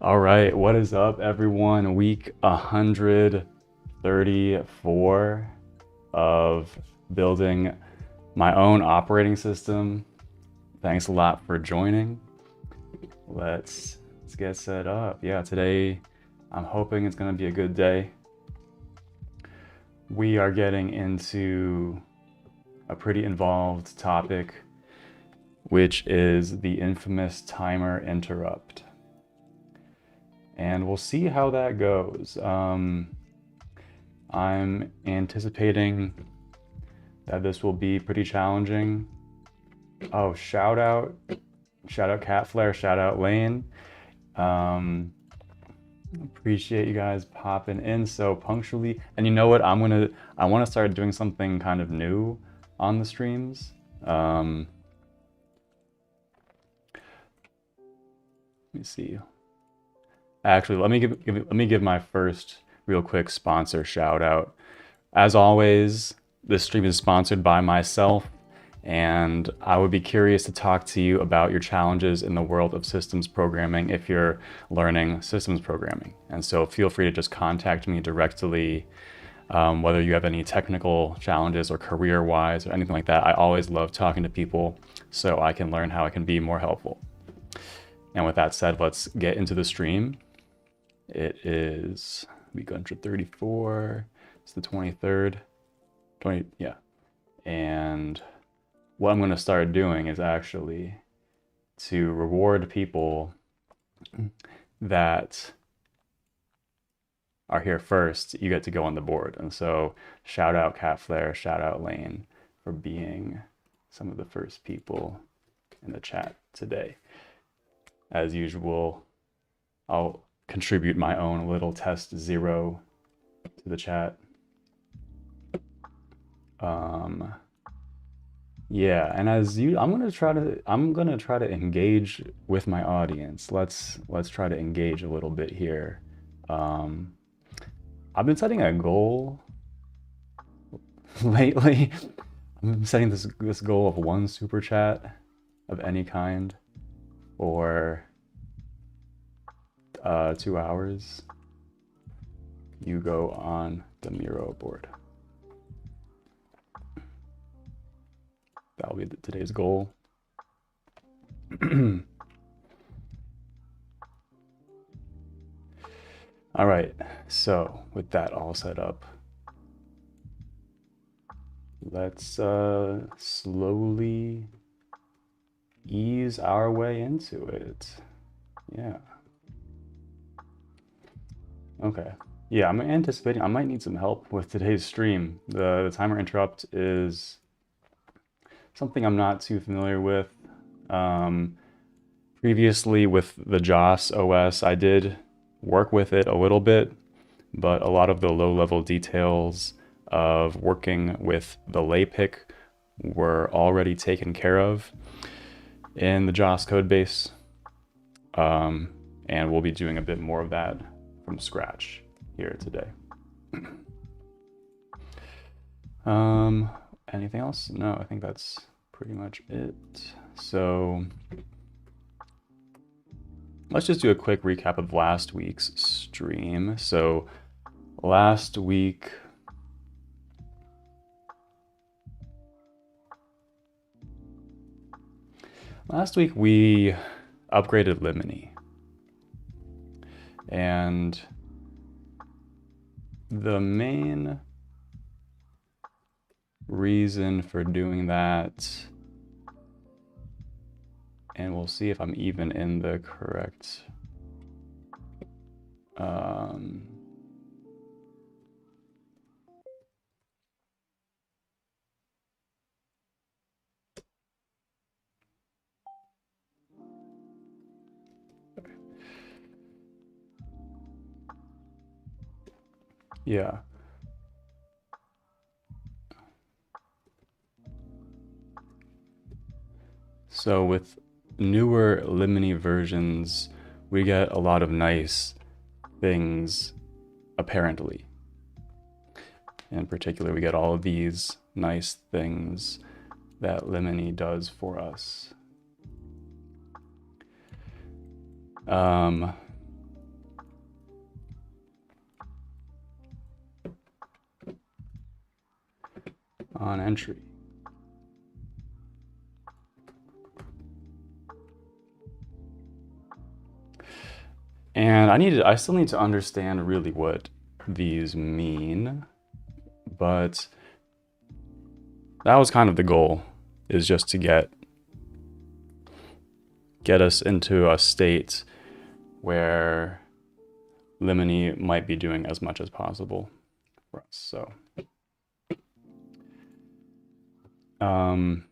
All right, what is up, everyone? Week 134 of building my own operating system. Thanks a lot for joining. Let's get set up. Yeah, today I'm hoping it's going to be a good day. We are getting into a pretty involved topic, which is the infamous timer interrupt. And we'll see how that goes. I'm anticipating that this will be pretty challenging. Oh, shout out Cat Flare, shout out Lane. Appreciate you guys popping in so punctually. And you know what? I want to start doing something kind of new on the streams. Let me see. Actually, let me give my first real quick sponsor shout out. As always, this stream is sponsored by myself, and I would be curious to talk to you about your challenges in the world of systems programming if you're learning systems programming. And so feel free to just contact me directly, whether you have any technical challenges or career-wise or anything like that. I always love talking to people so I can learn how I can be more helpful. And with that said, let's get into the stream. It is week 134. It's the 23rd. Yeah. And what I'm going to start doing is actually to reward people that are here first. You get to go on the board. And so shout out Cat Flare, shout out Lane for being some of the first people in the chat today. As usual, I'll contribute my own little test 0 to the chat. Yeah, and as you, I'm gonna try to engage with my audience. Let's try to engage a little bit here. I've been setting a goal lately. I'm setting this goal of 1 super chat of any kind, or 2 hours. You go on the Miro board. That'll be today's goal. All right, so with that all set up, let's slowly ease our way into it. Yeah. Okay. Yeah, I'm anticipating I might need some help with today's stream. The timer interrupt is something I'm not too familiar with. Previously with the JOS OS, I did work with it a little bit, but a lot of the low-level details of working with the LAPIC were already taken care of in the JOS code base. And we'll be doing a bit more of that from scratch here today. Anything else? No, I think that's pretty much it. So let's just do a quick recap of last week's stream. So last week, we upgraded Limini. And the main reason for doing that, and we'll see if I'm even in the correct yeah. So with newer Limini versions, we get a lot of nice things, apparently. In particular, we get all of these nice things that Limini does for us. on entry. And I still need to understand really what these mean, but that was kind of the goal, is just to get us into a state where Limony might be doing as much as possible for us. So, and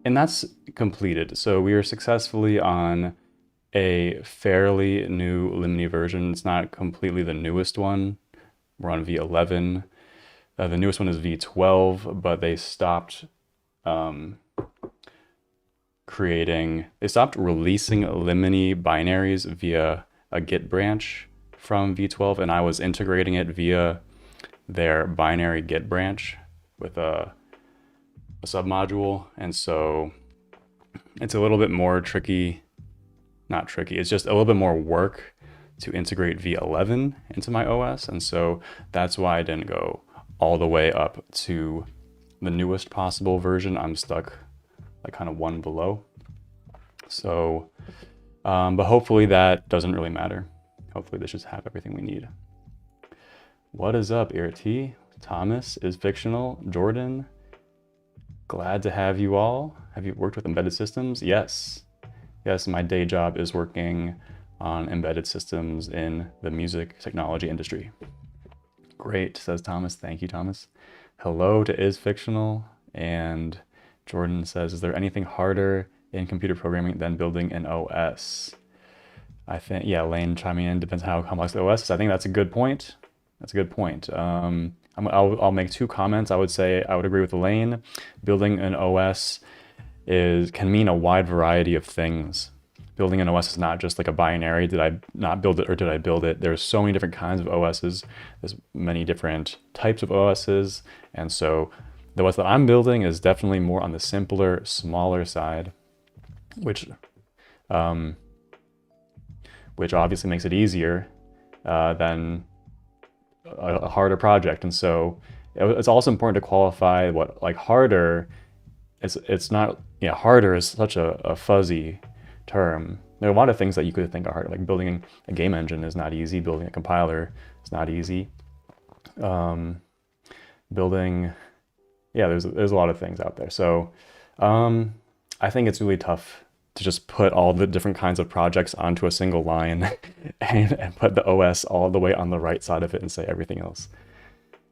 that's completed. So we are successfully on a fairly new Limony version. It's not completely the newest one. We're on V11. The newest one is V12, but they stopped they stopped releasing Limony binaries via a Git branch from V12, and I was integrating it via their binary Git branch with a submodule, and so it's a little bit more tricky. Not tricky, it's just a little bit more work to integrate V11 into my OS, and so that's why I didn't go all the way up to the newest possible version. I'm stuck like kind of one below. So, but hopefully that doesn't really matter. Hopefully this just have everything we need. What is up, Irti? Thomas is fictional. Jordan, glad to have you all. Have you worked with embedded systems? Yes. Yes, my day job is working on embedded systems in the music technology industry. Great, says Thomas. Thank you, Thomas. Hello to Is Fictional. And Jordan says, is there anything harder in computer programming than building an OS? I think, yeah, Lane chiming in, depends how complex the OS is. I think that's a good point. That's a good point. I'll make two comments. I would say I would agree with Lane. Building an OS can mean a wide variety of things. Building an OS is not just like a binary. Did I not build it or did I build it? There's so many different kinds of OSs. There's many different types of OSs. And so the OS that I'm building is definitely more on the simpler, smaller side, which obviously makes it easier than a harder project. And so it's also important to qualify what like harder. It's not, yeah, harder is such a fuzzy term. There are a lot of things that you could think are hard, like building a game engine is not easy, building a compiler is not easy. Building, yeah, there's a lot of things out there. So I think it's really tough to just put all the different kinds of projects onto a single line and put the OS all the way on the right side of it and say everything else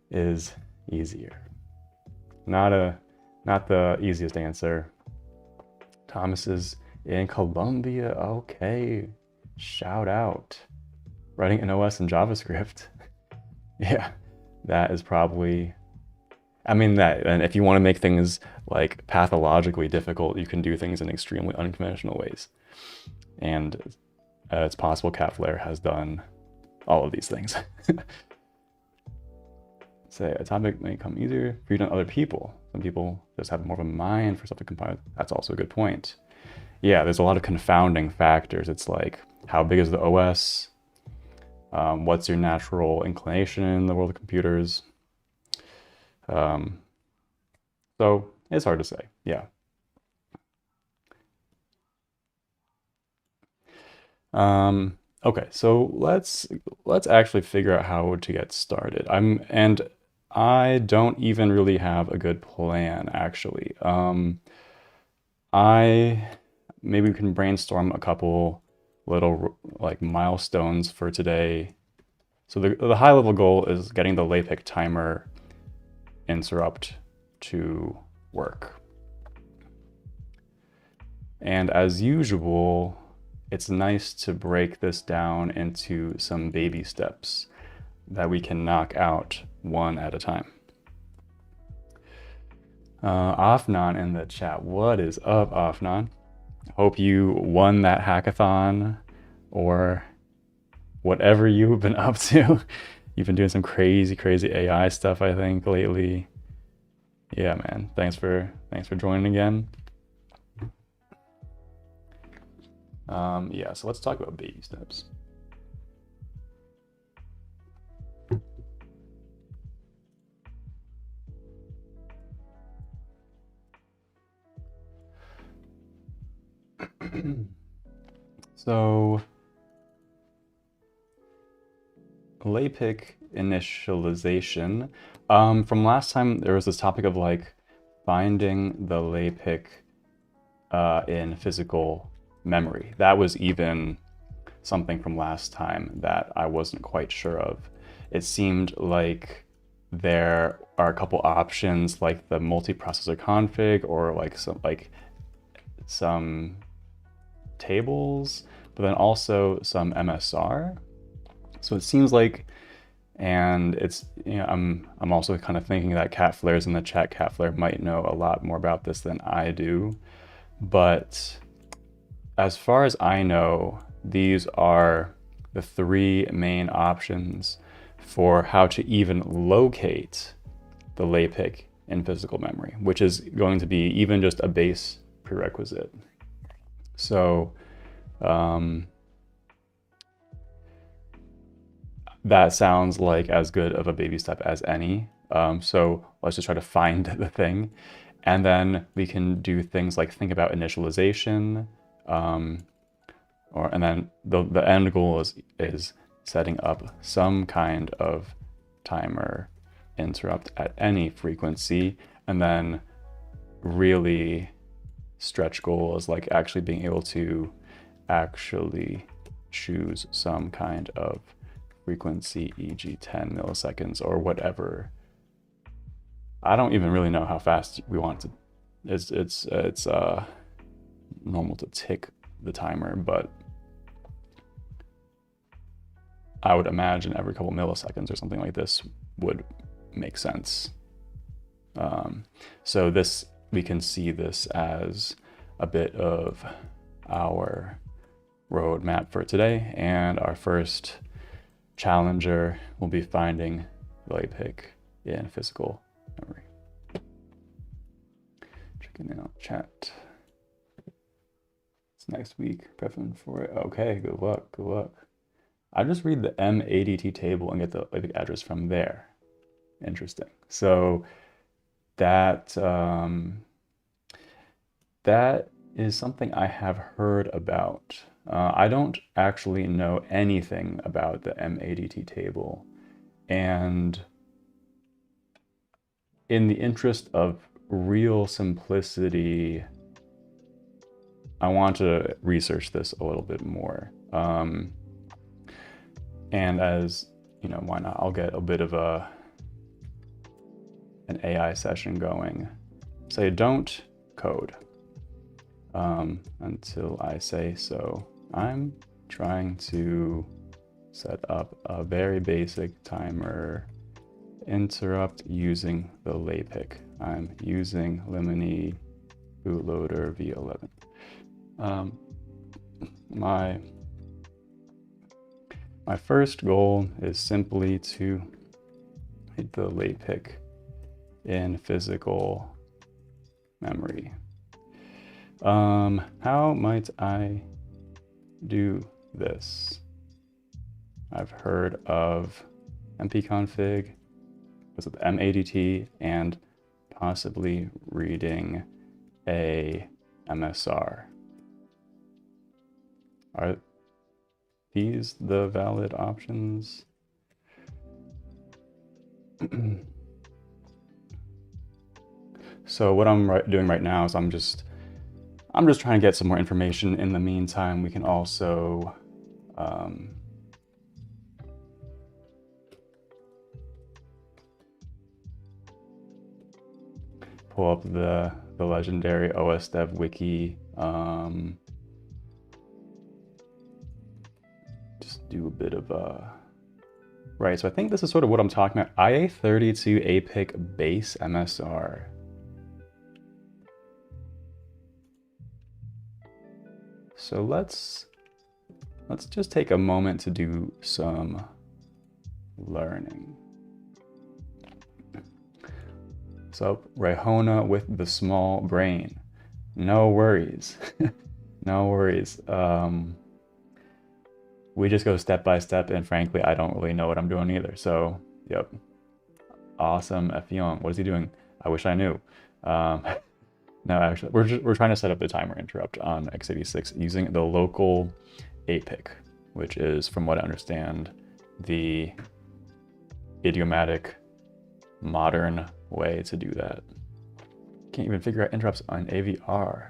is easier. Not the easiest answer. Thomas is in Colombia. Okay, shout out. Writing an OS in JavaScript. Yeah, that is probably, I mean, and if you want to make things like pathologically difficult, you can do things in extremely unconventional ways. And it's possible Catflare has done all of these things. Say a topic may come easier for you than other people. Some people just have more of a mind for stuff to compile. That's also a good point. Yeah, there's a lot of confounding factors. It's like, how big is the OS? What's your natural inclination in the world of computers? So it's hard to say, yeah. Okay, so let's actually figure out how to get started. I don't even really have a good plan, actually. Maybe we can brainstorm a couple little like milestones for today. So the high level goal is getting the LAPIC timer interrupt to work. And as usual, it's nice to break this down into some baby steps that we can knock out one at a time. Afnan in the chat. What is up, Afnan? Hope you won that hackathon or whatever you've been up to. You've been doing some crazy AI stuff, I think, lately. Yeah, man. Thanks for joining again. Yeah, so let's talk about baby steps. So LAPIC initialization. From last time, there was this topic of like finding the LAPIC in physical memory. That was even something from last time that I wasn't quite sure of. It seemed like there are a couple options like the multiprocessor config or like some tables, but then also some MSR. So it seems like, and it's, you know, I'm also kind of thinking that Cat Flares in the chat, Cat Flare might know a lot more about this than I do. But as far as I know, these are the three main options for how to even locate the LAPIC in physical memory, which is going to be even just a base prerequisite. So that sounds like as good of a baby step as any. So let's just try to find the thing. And then we can do things like think about initialization, and then the end goal is setting up some kind of timer interrupt at any frequency, and then really stretch goal is like actually being able to actually choose some kind of frequency, e.g. 10 milliseconds or whatever. I don't even really know how fast we want to. It's normal to tick the timer, but I would imagine every couple milliseconds or something like this would make sense. So this, we can see this as a bit of our roadmap for today, and our first challenger will be finding LAPIC in physical memory. Checking out chat. It's next week, prepping for it. Okay, good luck, good luck. I just read the MADT table and get the LAPIC address from there. Interesting. So that that is something I have heard about. I don't actually know anything about the MADT table, and in the interest of real simplicity, I want to research this a little bit more. And as you know, why not? I'll get a bit of an AI session going. Say don't code until I say so. I'm trying to set up a very basic timer interrupt using the LAPIC. I'm using Limony bootloader v11. My first goal is simply to hit the LAPIC in physical memory. How might I do this? I've heard of mpconfig, was it the MADT, and possibly reading a MSR. Are these the valid options? So what I'm doing right now is I'm just trying to get some more information. In the meantime, we can also pull up the legendary OS Dev wiki. Just do a bit of right. So I think this is sort of what I'm talking about. IA32 APIC base MSR. So let's just take a moment to do some learning. So Rehona with the small brain. No worries. No worries. We just go step by step, and frankly, I don't really know what I'm doing either. So, yep. Awesome, Effion. What is he doing? I wish I knew. No, actually, we're trying to set up the timer interrupt on x86 using the local APIC, which is, from what I understand, the idiomatic modern way to do that. Can't even figure out interrupts on AVR.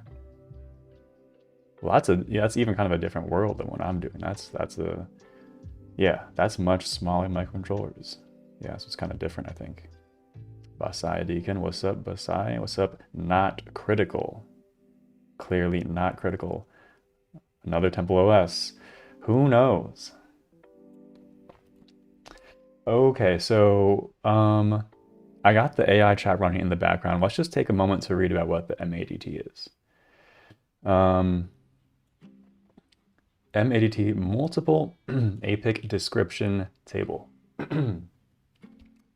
Well, that's even kind of a different world than what I'm doing. That's much smaller microcontrollers. Yeah, so it's kind of different, I think. Basai Deacon, what's up, Basai? What's up? Not critical. Clearly not critical. Another Temple OS. Who knows? Okay, so I got the AI chat running in the background. Let's just take a moment to read about what the MADT is. MADT, multiple APIC description table,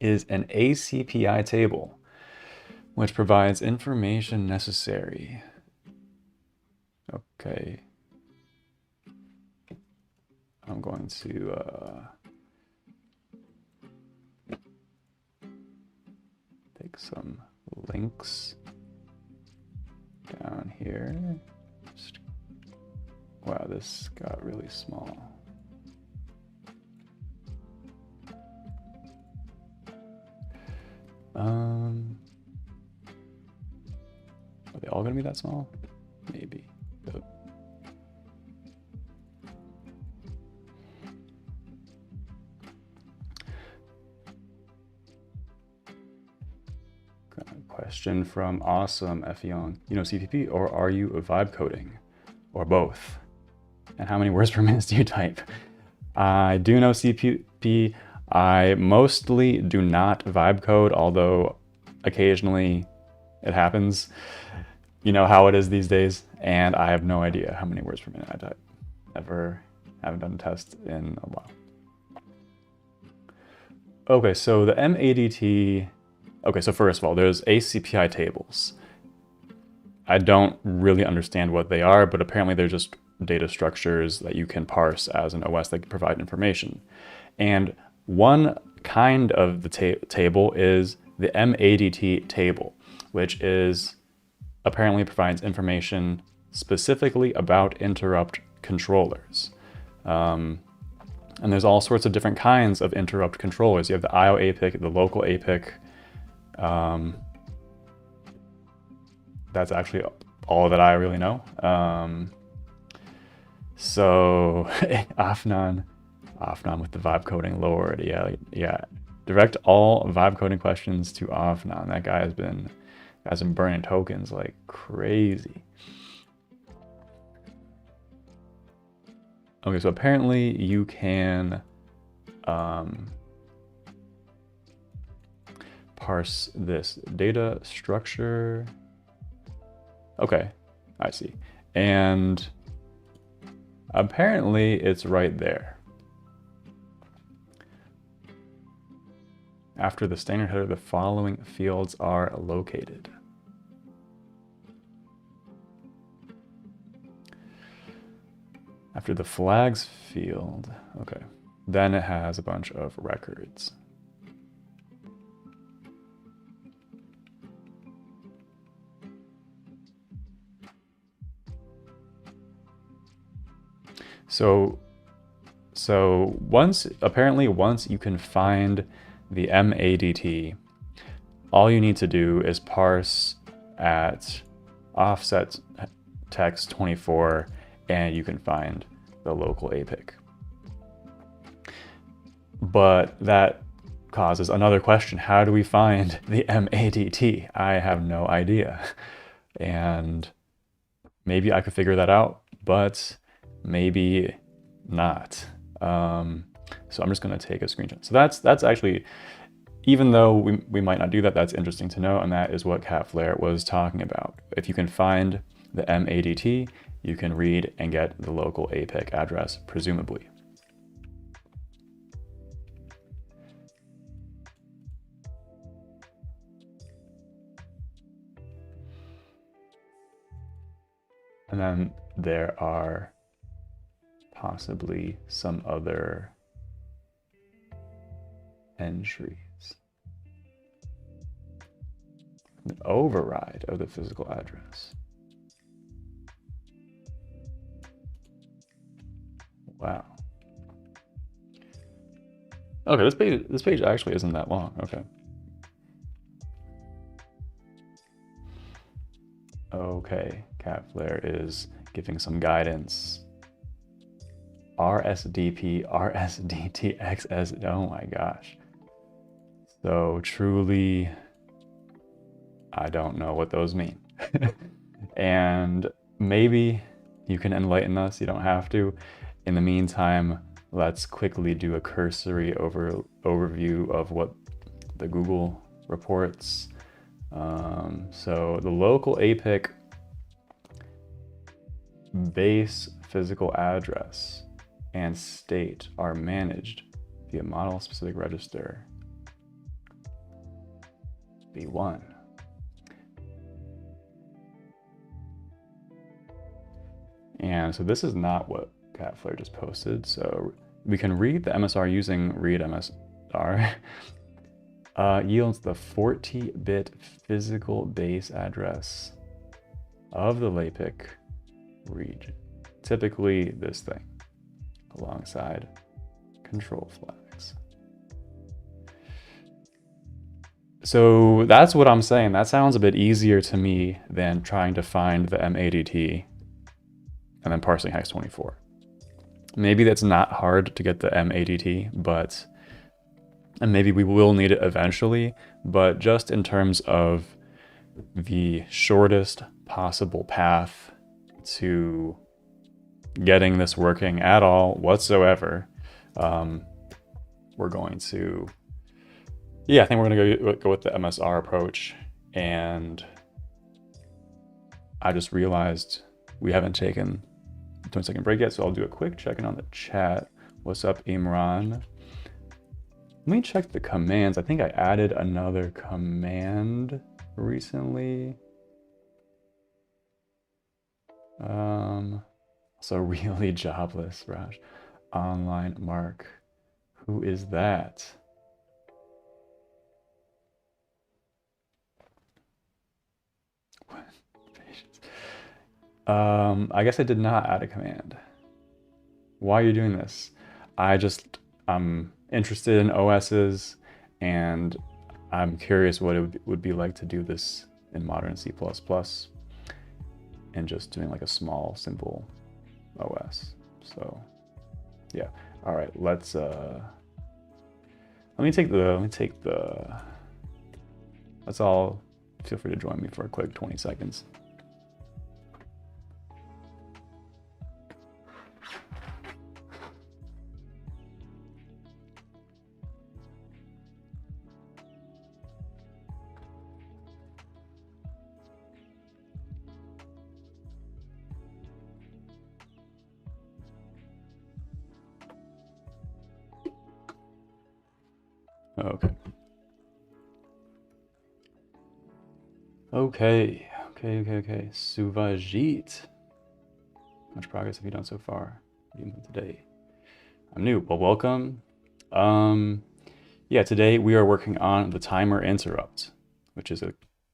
is an ACPI table which provides information necessary. Okay. I'm going to take some links down here. Wow, this got really small. Are they all gonna be that small? Maybe. But question from Awesome F Young. You know CPP, or are you vibe coding? Or both? And how many words per minute do you type? I do know CPP. I mostly do not vibe code, although occasionally it happens. You know how it is these days, and I have no idea how many words per minute I type. Haven't done a test in a while. Okay, so the MADT. Okay, so first of all, there's ACPI tables. I don't really understand what they are, but apparently they're just data structures that you can parse as an OS that can provide information. And one kind of the table is the MADT table, which is apparently provides information specifically about interrupt controllers. And there's all sorts of different kinds of interrupt controllers. You have the IO APIC, the local APIC. That's actually all that I really know. So Afnan with the vibe coding lord. Yeah. Direct all vibe coding questions to Afnan. That guy has been burning tokens like crazy. Okay, so apparently you can parse this data structure. Okay, I see. And apparently it's right there. After the standard header, the following fields are located. After the flags field, okay, then it has a bunch of records. So once you can find the MADT, all you need to do is parse at offset text 24, and you can find the local APIC. But that causes another question. How do we find the MADT? I have no idea. And maybe I could figure that out, but maybe not. So I'm just gonna take a screenshot. So that's actually, even though we might not do that, that's interesting to know, and that is what Cat Flare was talking about. If you can find the MADT, you can read and get the local APIC address, presumably. And then there are possibly some other entries. An override of the physical address. Wow. Okay, this page actually isn't that long. Okay. Okay, Catflare is giving some guidance. RSDP, RSDTXS, oh my gosh. So truly, I don't know what those mean. And maybe you can enlighten us, you don't have to. In the meantime, let's quickly do a cursory overview of what the Google reports. So the local LAPIC base physical address and state are managed via model specific register B1. And so this is not what Catflare just posted. So we can read the MSR using read MSR. Yields the 40-bit physical base address of the LAPIC region. Typically this thing, alongside control flags. So that's what I'm saying. That sounds a bit easier to me than trying to find the MADT and then parsing hex 24. Maybe that's not hard to get the MADT, but and maybe we will need it eventually, but just in terms of the shortest possible path to getting this working at all whatsoever, we're going to, yeah, I think we're gonna go with the MSR approach. And I just realized we haven't taken a 20-second break yet, so I'll do a quick check-in on the chat. What's up, Imran? Let me check the commands. I think I added another command recently. So really jobless, Raj. Online Mark. Who is that? I guess I did not add a command. Why are you doing this? I'm interested in OSs, and I'm curious what it would be like to do this in modern C++, and just doing like a small, simple OS. So yeah, all right, let me take the, let's all feel free to join me for a quick 20 seconds. Okay. Suvajit. Much progress have you done so far? Even today. I'm new. Well, welcome. Yeah, today we are working on the timer interrupt, which is a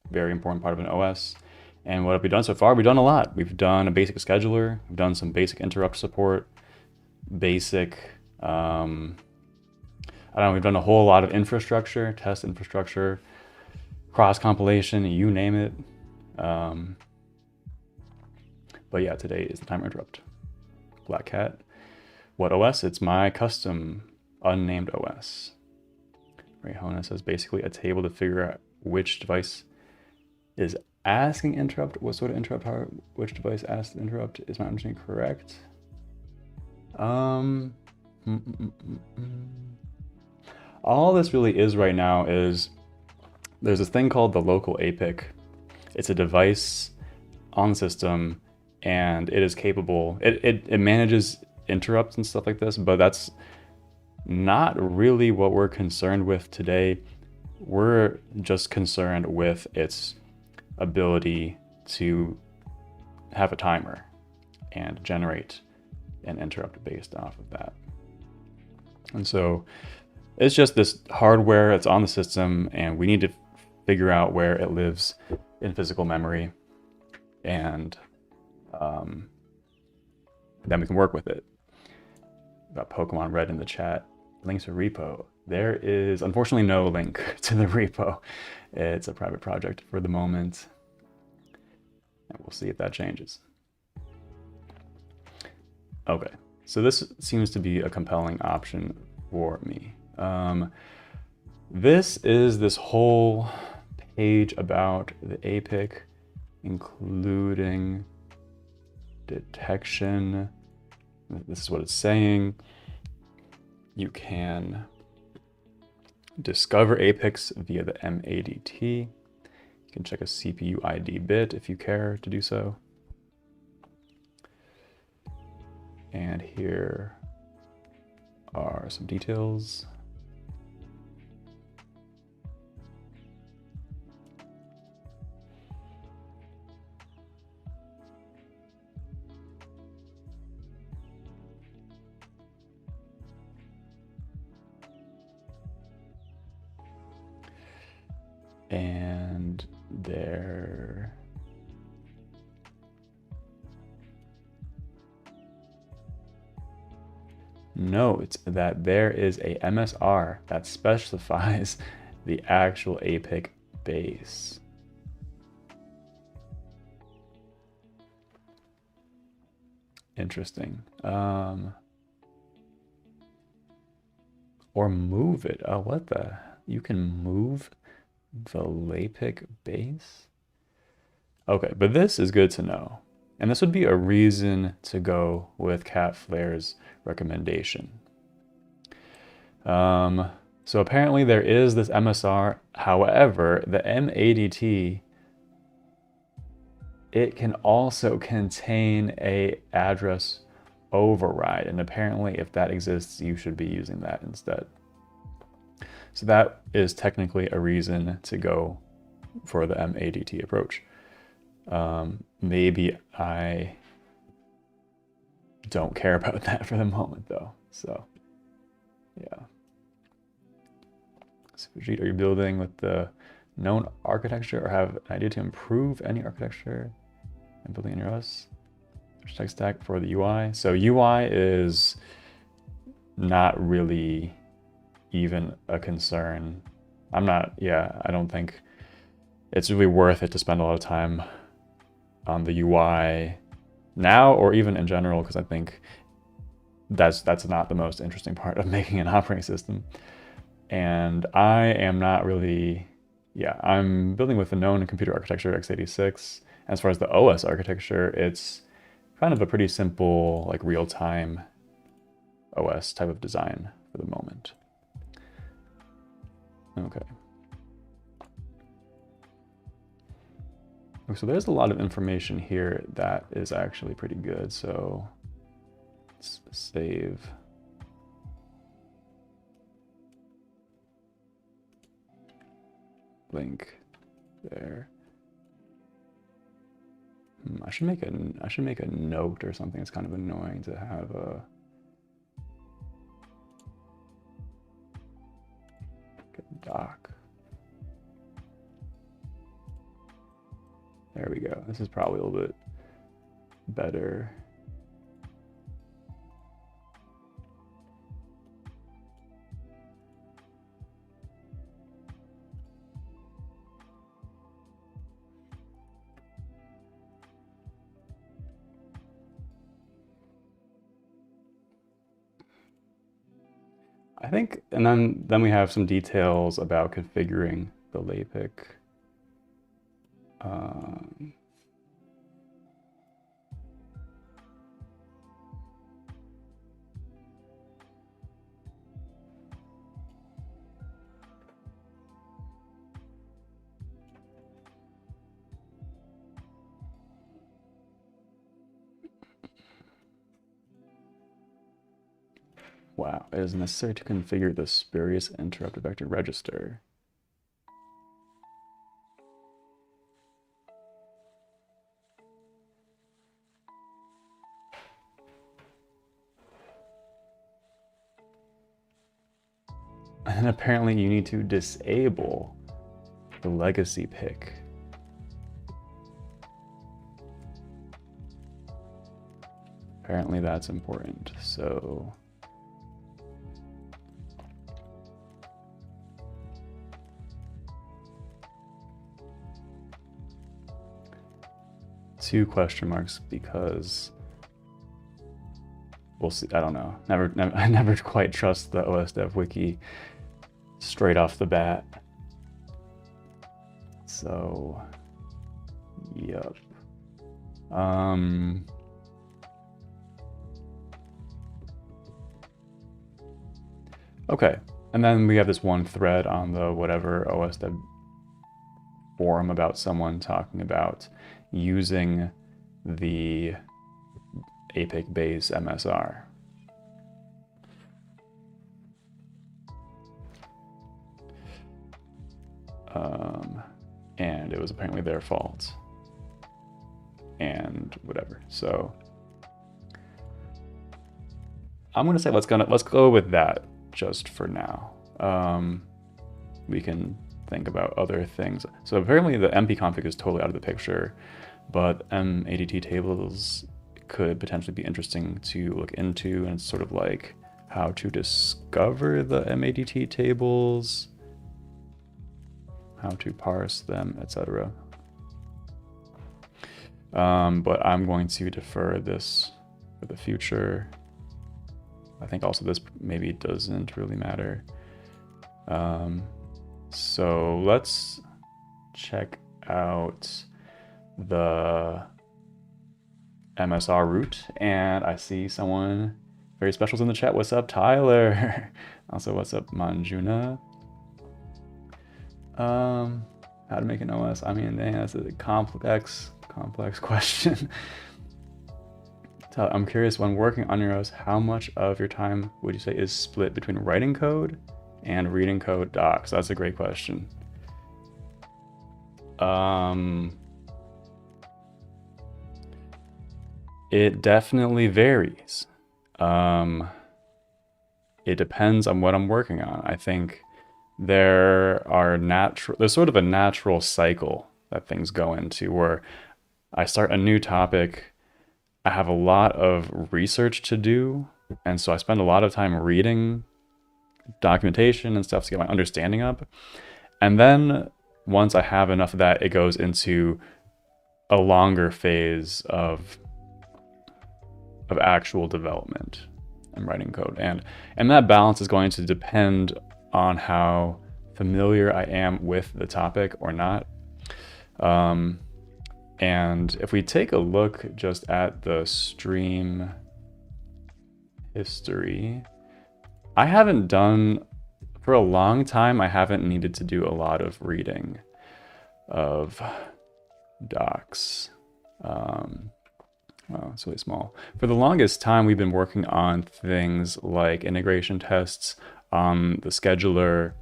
very important part of an OS. And what have we done so far? We've done a lot. We've done a basic scheduler. We've done some basic interrupt support, basic, I don't know, we've done a whole lot of infrastructure, test infrastructure, cross compilation, you name it. But yeah, today is the timer interrupt. Black Cat. What OS? It's my custom unnamed OS. Rayhona says basically a table to figure out which device is asking interrupt, what sort of interrupt, which device asked interrupt. Is my understanding correct? All this really is right now is there's this thing called the local LAPIC. It's a device on the system, and it is capable, it manages interrupts and stuff like this, but that's not really what we're concerned with today. We're just concerned with its ability to have a timer and generate an interrupt based off of that. And so it's just this hardware that's on the system, and we need to figure out where it lives in physical memory, and then we can work with it. Got Pokemon Red in the chat. Link to repo. There is unfortunately no link to the repo. It's a private project for the moment, and we'll see if that changes. Okay, so this seems to be a compelling option for me. This is this whole page about the LAPIC, including detection. This is what it's saying. You can discover LAPICs via the MADT. You can check a CPU ID bit if you care to do so. And here are some details. And there notes that there is a MSR that specifies the actual LAPIC base. Interesting. Or move it. Oh, what the? You can move the LAPIC base? Okay, but this is good to know. And this would be a reason to go with Cat Flair's recommendation. So apparently there is this MSR. However, the MADT, it can also contain a address override. And apparently if that exists, you should be using that instead. So that is technically a reason to go for the MADT approach. Maybe I don't care about that for the moment though. So yeah. So Vijit, are you building with the known architecture or have an idea to improve any architecture and building in your OS? Tech stack for the UI. So UI is not really even a concern. I don't think it's really worth it to spend a lot of time on the UI now or even in general, because I think that's not the most interesting part of making an operating system. And I am not really, I'm building with the known computer architecture x86. As far as the OS architecture, it's kind of a pretty simple, like real-time OS type of design for the moment. Okay. So there's a lot of information here that is actually pretty good. So let's save. Link there. I should make a note or something. It's kind of annoying to have a doc. There we go. This is probably a little bit better. I think, and then we have some details about configuring the LAPIC. Wow, it is necessary to configure the spurious interrupted vector register. And apparently you need to disable the legacy pick. Apparently that's important. So two question marks because we'll see. I don't know. I never quite trust the OS Dev Wiki straight off the bat. So, yep. Okay, and then we have this one thread on the whatever OS Dev forum about someone talking about using the LAPIC base MSR. And it was apparently their fault and whatever. So I'm gonna say let's go with that just for now. We can think about other things. So apparently the MP config is totally out of the picture, but MADT tables could potentially be interesting to look into, and it's sort of like how to discover the MADT tables, how to parse them, etc. But I'm going to defer this for the future. I think also this maybe doesn't really matter. So let's check out the MSR root, and I see someone very special's in the chat. What's up, Tyler? Also, what's up, Manjuna? How to make an OS? I mean, dang, that's a complex question. I'm curious, when working on your OS, how much of your time would you say is split between writing code and reading code docs? That's a great question. It definitely varies. It depends on what I'm working on. I think there's sort of a natural cycle that things go into where I start a new topic, I have a lot of research to do, and so I spend a lot of time reading documentation and stuff to get my understanding up. And then once I have enough of that, it goes into a longer phase of actual development and writing code. And that balance is going to depend on how familiar I am with the topic or not. And if we take a look just at the stream history, for a long time, I haven't needed to do a lot of reading of docs. Wow, it's really small. For the longest time, we've been working on things like integration tests on the scheduler,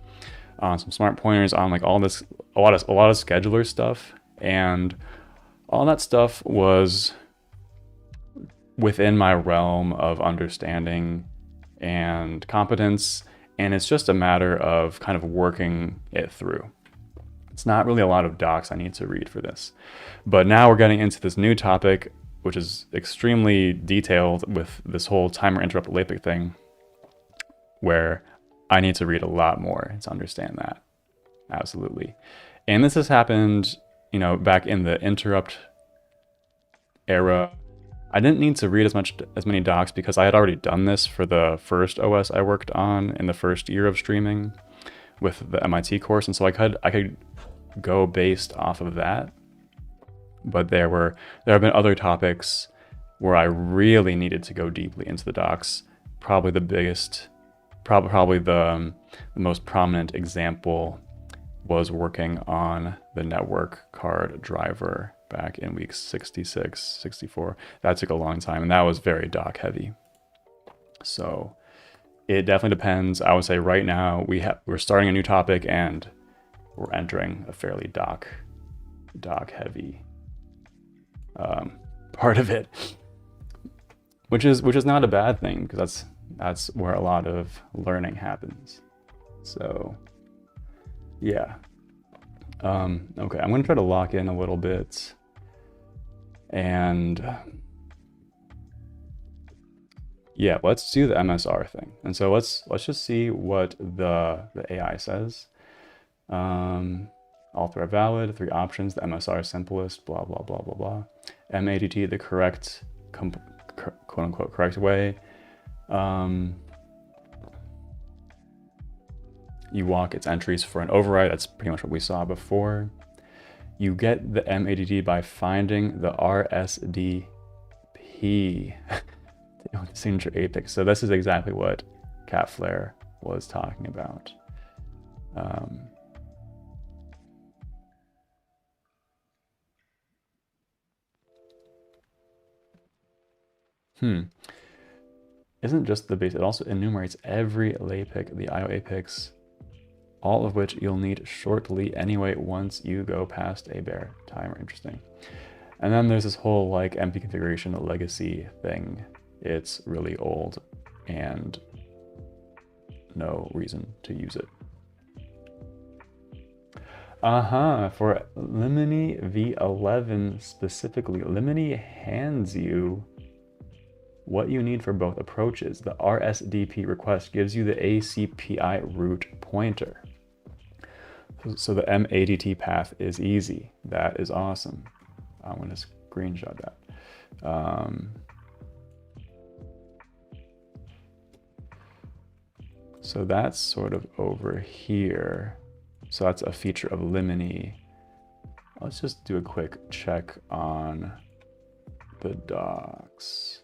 on some smart pointers, on like all this, a lot of scheduler stuff. And all that stuff was within my realm of understanding and competence. And it's just a matter of kind of working it through. It's not really a lot of docs I need to read for this. But now we're getting into this new topic, which is extremely detailed with this whole timer interrupt LAPIC thing, where I need to read a lot more to understand that. Absolutely. And this has happened, back in the interrupt era. I didn't need to read as many docs because I had already done this for the first OS I worked on in the first year of streaming with the MIT course, and so I could go based off of that. But there have been other topics where I really needed to go deeply into the docs. Probably the most prominent example was working on the network card driver back in week 66, 64. That took a long time, and that was very doc heavy. So it definitely depends. I would say right now we're starting a new topic and we're entering a fairly doc heavy part of it, which is not a bad thing, because that's where a lot of learning happens. So yeah. Okay, I'm gonna try to lock in a little bit, and yeah, let's do the MSR thing. And so let's just see what the AI says. All three are valid, 3 options, the MSR simplest, blah, blah, blah, blah, blah. MADT, the correct, quote unquote, correct way. You walk its entries for an override. That's pretty much what we saw before. You get the MADT by finding the RSDP, the signature APIC. So this is exactly what Catflare was talking about. Isn't just the base, it also enumerates every LAPIC, the IO APICs, all of which you'll need shortly anyway once you go past a bare timer. Interesting. And then there's this whole like MP configuration legacy thing. It's really old and no reason to use it. For Limini v11 specifically, Limini hands you what you need for both approaches. The RSDP request gives you the ACPI route pointer. So the MADT path is easy. That is awesome. I'm going to screenshot that. So that's sort of over here. So that's a feature of Limini. Let's just do a quick check on the docs.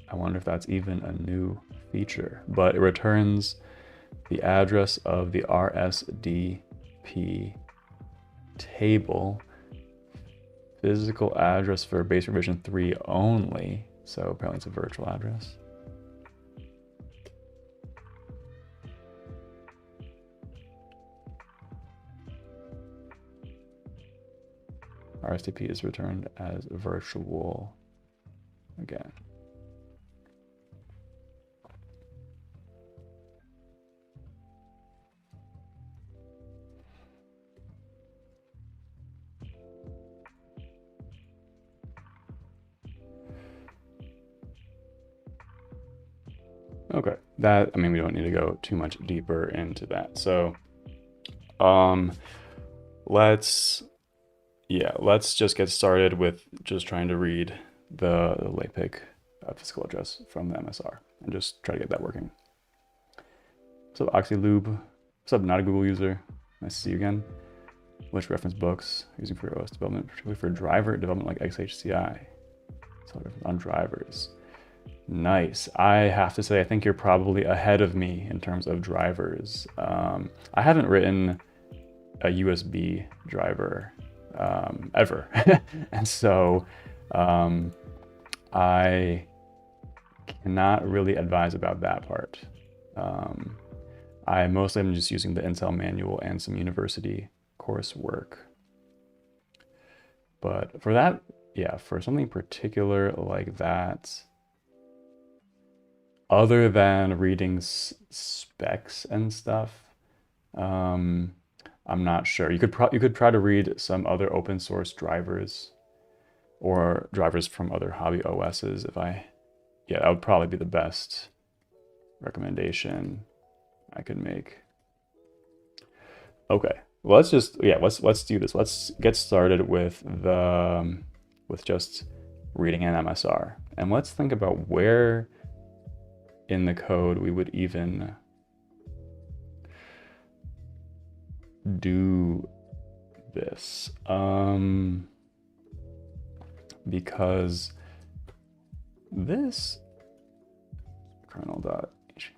I wonder if that's even a new feature, but it returns the address of the RSDP table, physical address for base revision 3 only. So apparently it's a virtual address. RSDP is returned as virtual again. Okay, that, I mean, we don't need to go too much deeper into that. So let's just get started with just trying to read the LAPIC physical address from the MSR and just try to get that working. What's up, Oxylube? What's up, not a Google user? Nice to see you again. Which reference books using for your OS development, particularly for driver development like XHCI? So on drivers. Nice. I have to say, I think you're probably ahead of me in terms of drivers. I haven't written a USB driver ever. And so I cannot really advise about that part. I mostly am just using the Intel manual and some university coursework. But for that, yeah, for something particular like that, other than reading specs and stuff, I'm not sure. You could try to read some other open source drivers or drivers from other hobby OSs. Yeah, that would probably be the best recommendation I could make. Okay, well, let's do this. Let's get started with just reading an MSR, and let's think about where in the code we would even do this, because this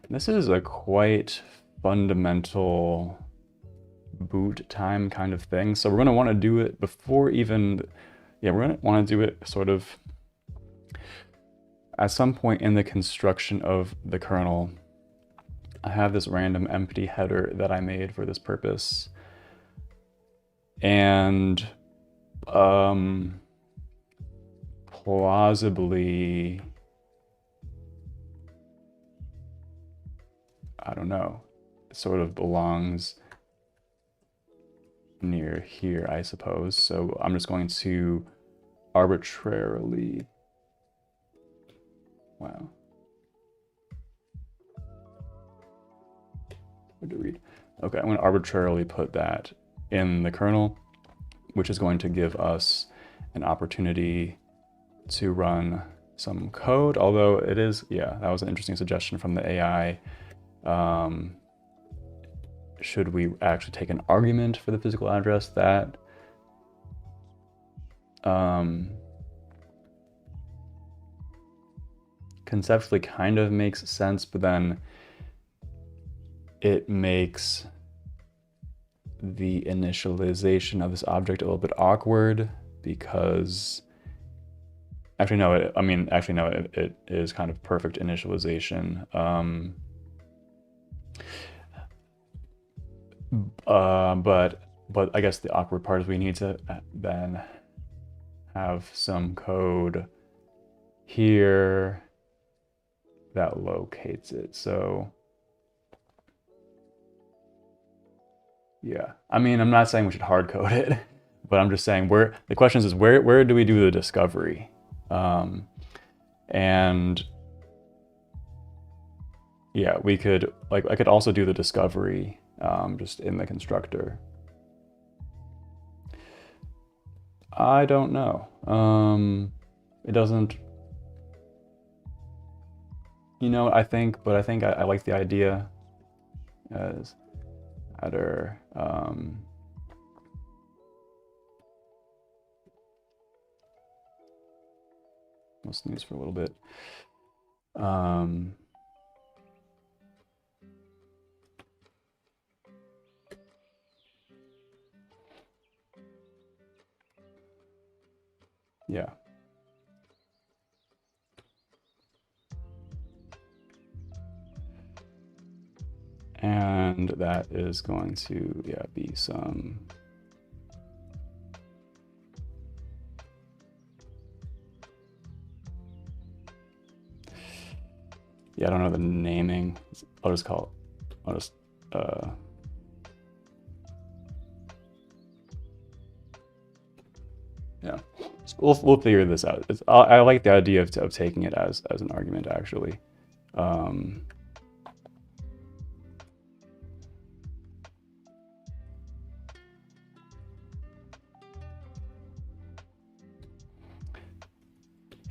this is a quite fundamental boot time kind of thing. So we're going to want to do it before even, we're going to want to do it sort of at some point in the construction of the kernel. I have this random empty header that I made for this purpose. And Plausibly, I don't know, it sort of belongs near here, I suppose. So I'm just going to arbitrarily, wow, hard to read. Okay, I'm going to arbitrarily put that in the kernel, which is going to give us an opportunity to run some code, although it is, yeah, that was an interesting suggestion from the AI. Should we actually take an argument for the physical address? That conceptually kind of makes sense, but then it makes the initialization of this object a little bit awkward because actually no, it is kind of perfect initialization. But I guess the awkward part is we need to then have some code here that locates it. So yeah, I mean, I'm not saying we should hard code it, but I'm just saying the question is where do we do the discovery? And yeah, we could, I could also do the discovery just in the constructor. I don't know. It doesn't, I think I like the idea as adder. We'll snooze for a little bit. Yeah. And that is going to, yeah, be some, yeah, I don't know the naming. I'll just call it, yeah, we'll figure this out. I like the idea of taking it as an argument, actually.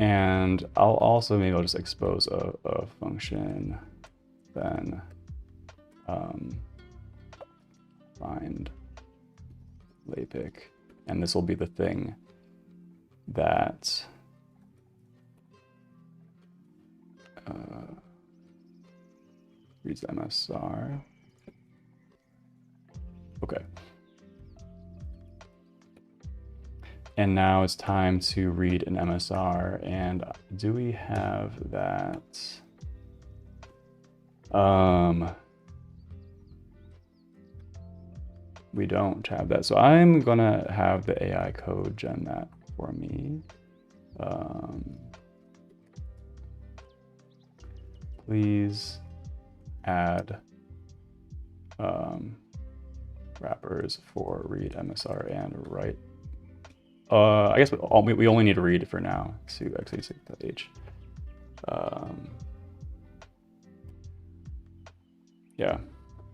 And I'll just expose a function, then find LAPIC, and this will be the thing that reads the MSR. Okay. And now it's time to read an MSR. And do we have that? We don't have that. So I'm gonna have the AI code gen that for me. Please add wrappers for read MSR and write. I guess we only need to read for now to x86.h. Yeah,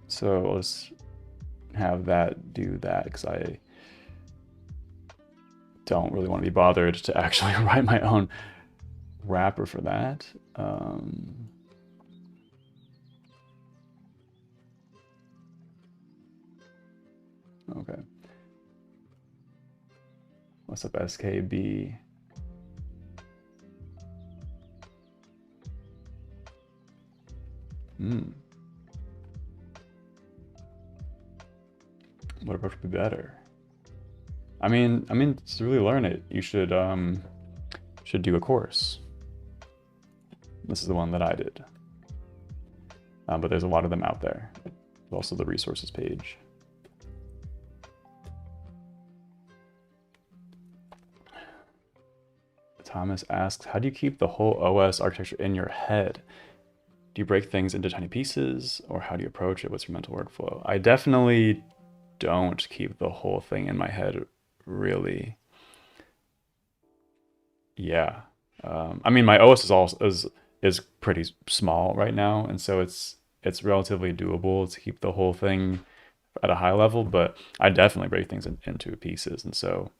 so let's have that do that because I don't really want to be bothered to actually write my own wrapper for that. Okay. What's up, SKB? What approach would be better? I mean, to really learn it, you should do a course. This is the one that I did. But there's a lot of them out there. There's also the resources page. Thomas asks, how do you keep the whole OS architecture in your head? Do you break things into tiny pieces, or how do you approach it? What's your mental workflow? I definitely don't keep the whole thing in my head, really. Yeah. I mean, my OS is pretty small right now, and so it's relatively doable to keep the whole thing at a high level, but I definitely break things into pieces. And so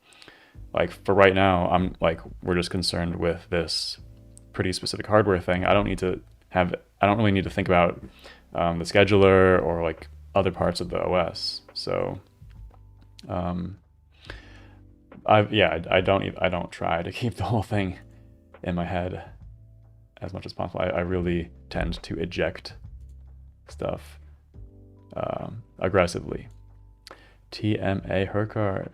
like for right now, I'm like, we're just concerned with this pretty specific hardware thing. I don't really need to think about the scheduler or like other parts of the OS. So I don't try to keep the whole thing in my head as much as possible. I really tend to eject stuff aggressively. TMA Hercar,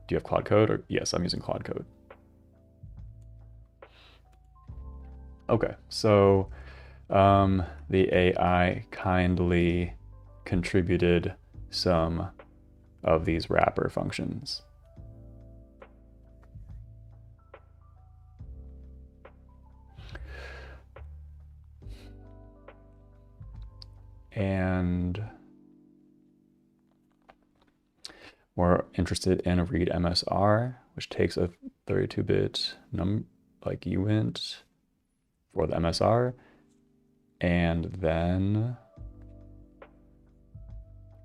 do you have Claude Code? Or yes, I'm using Claude Code. Okay, so the AI kindly contributed some of these wrapper functions. And we're interested in a read MSR, which takes a 32-bit like uint for the MSR, and then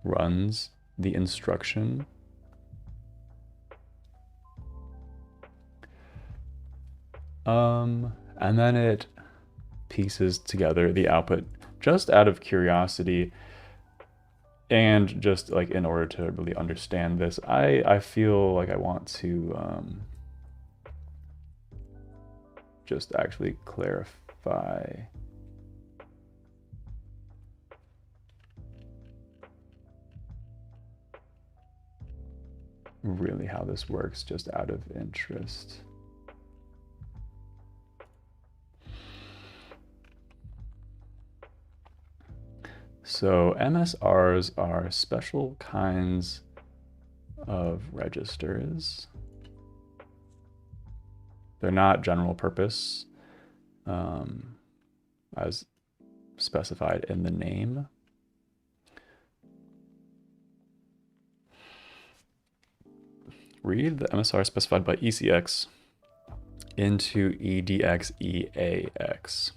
runs the instruction. And then it pieces together the output just out of curiosity. And just like in order to really understand this, I feel like I want to just actually clarify really how this works, just out of interest. So MSRs are special kinds of registers. They're not general purpose, as specified in the name. Read the MSR specified by ECX into EDXEAX.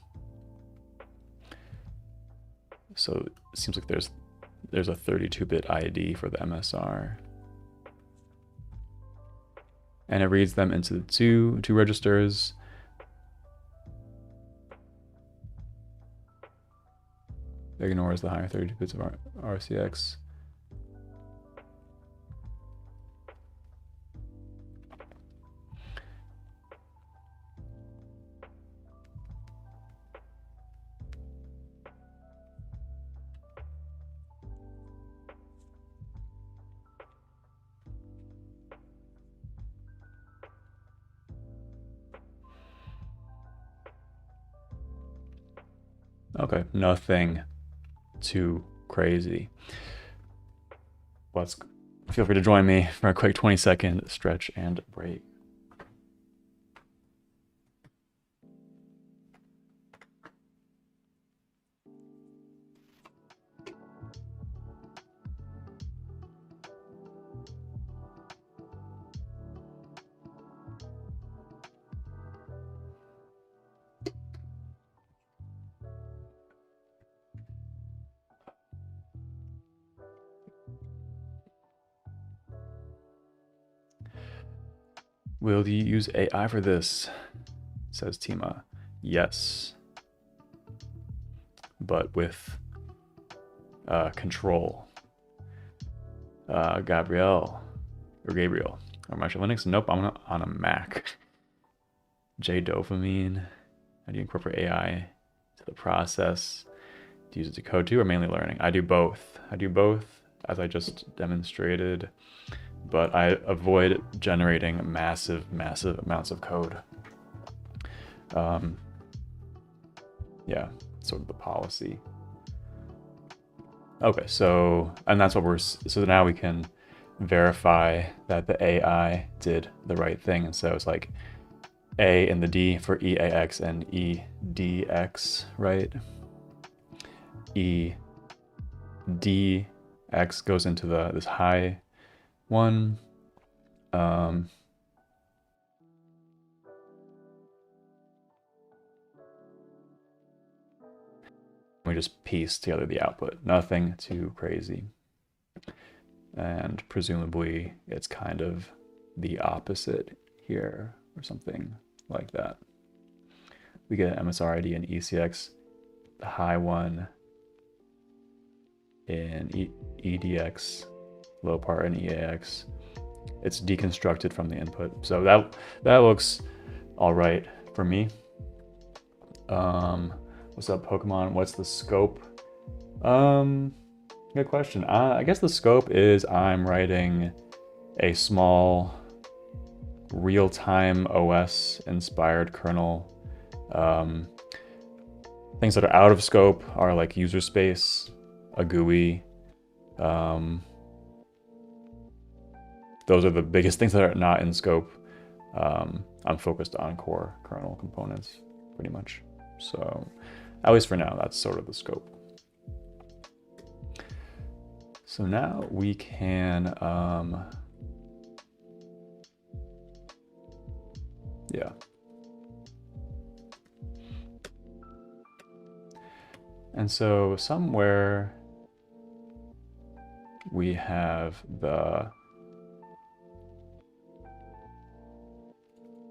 So it seems like there's a 32-bit ID for the MSR. And it reads them into the two registers. Ignores the higher 32 bits of RCX. Okay, nothing too crazy. Feel free to join me for a quick 20-second stretch and break. Will you use AI for this? Says Tima. Yes, but with control. Gabriel or Marshall Linux? Nope, I'm on a Mac. J Dopamine. How do you incorporate AI to the process? Do you use it to code too, or mainly learning? I do both. As I just demonstrated, but I avoid generating massive amounts of code. Yeah, sort of the policy. Okay, so, and that's what so now we can verify that the AI did the right thing. And so it's like, A and the D for EAX and EDX, right? EDX goes into this high one. We just piece together the output. Nothing too crazy. And presumably it's kind of the opposite here or something like that. We get MSR ID in ECX, the high one in EDX, low part in EAX. It's deconstructed from the input. So that looks all right for me. What's up, Pokemon? What's the scope? Good question. I guess the scope is I'm writing a small real-time OS inspired kernel. Things that are out of scope are like user space, a GUI. Those are the biggest things that are not in scope. I'm focused on core kernel components pretty much. So at least for now, that's sort of the scope. So now we can, yeah. And so somewhere we have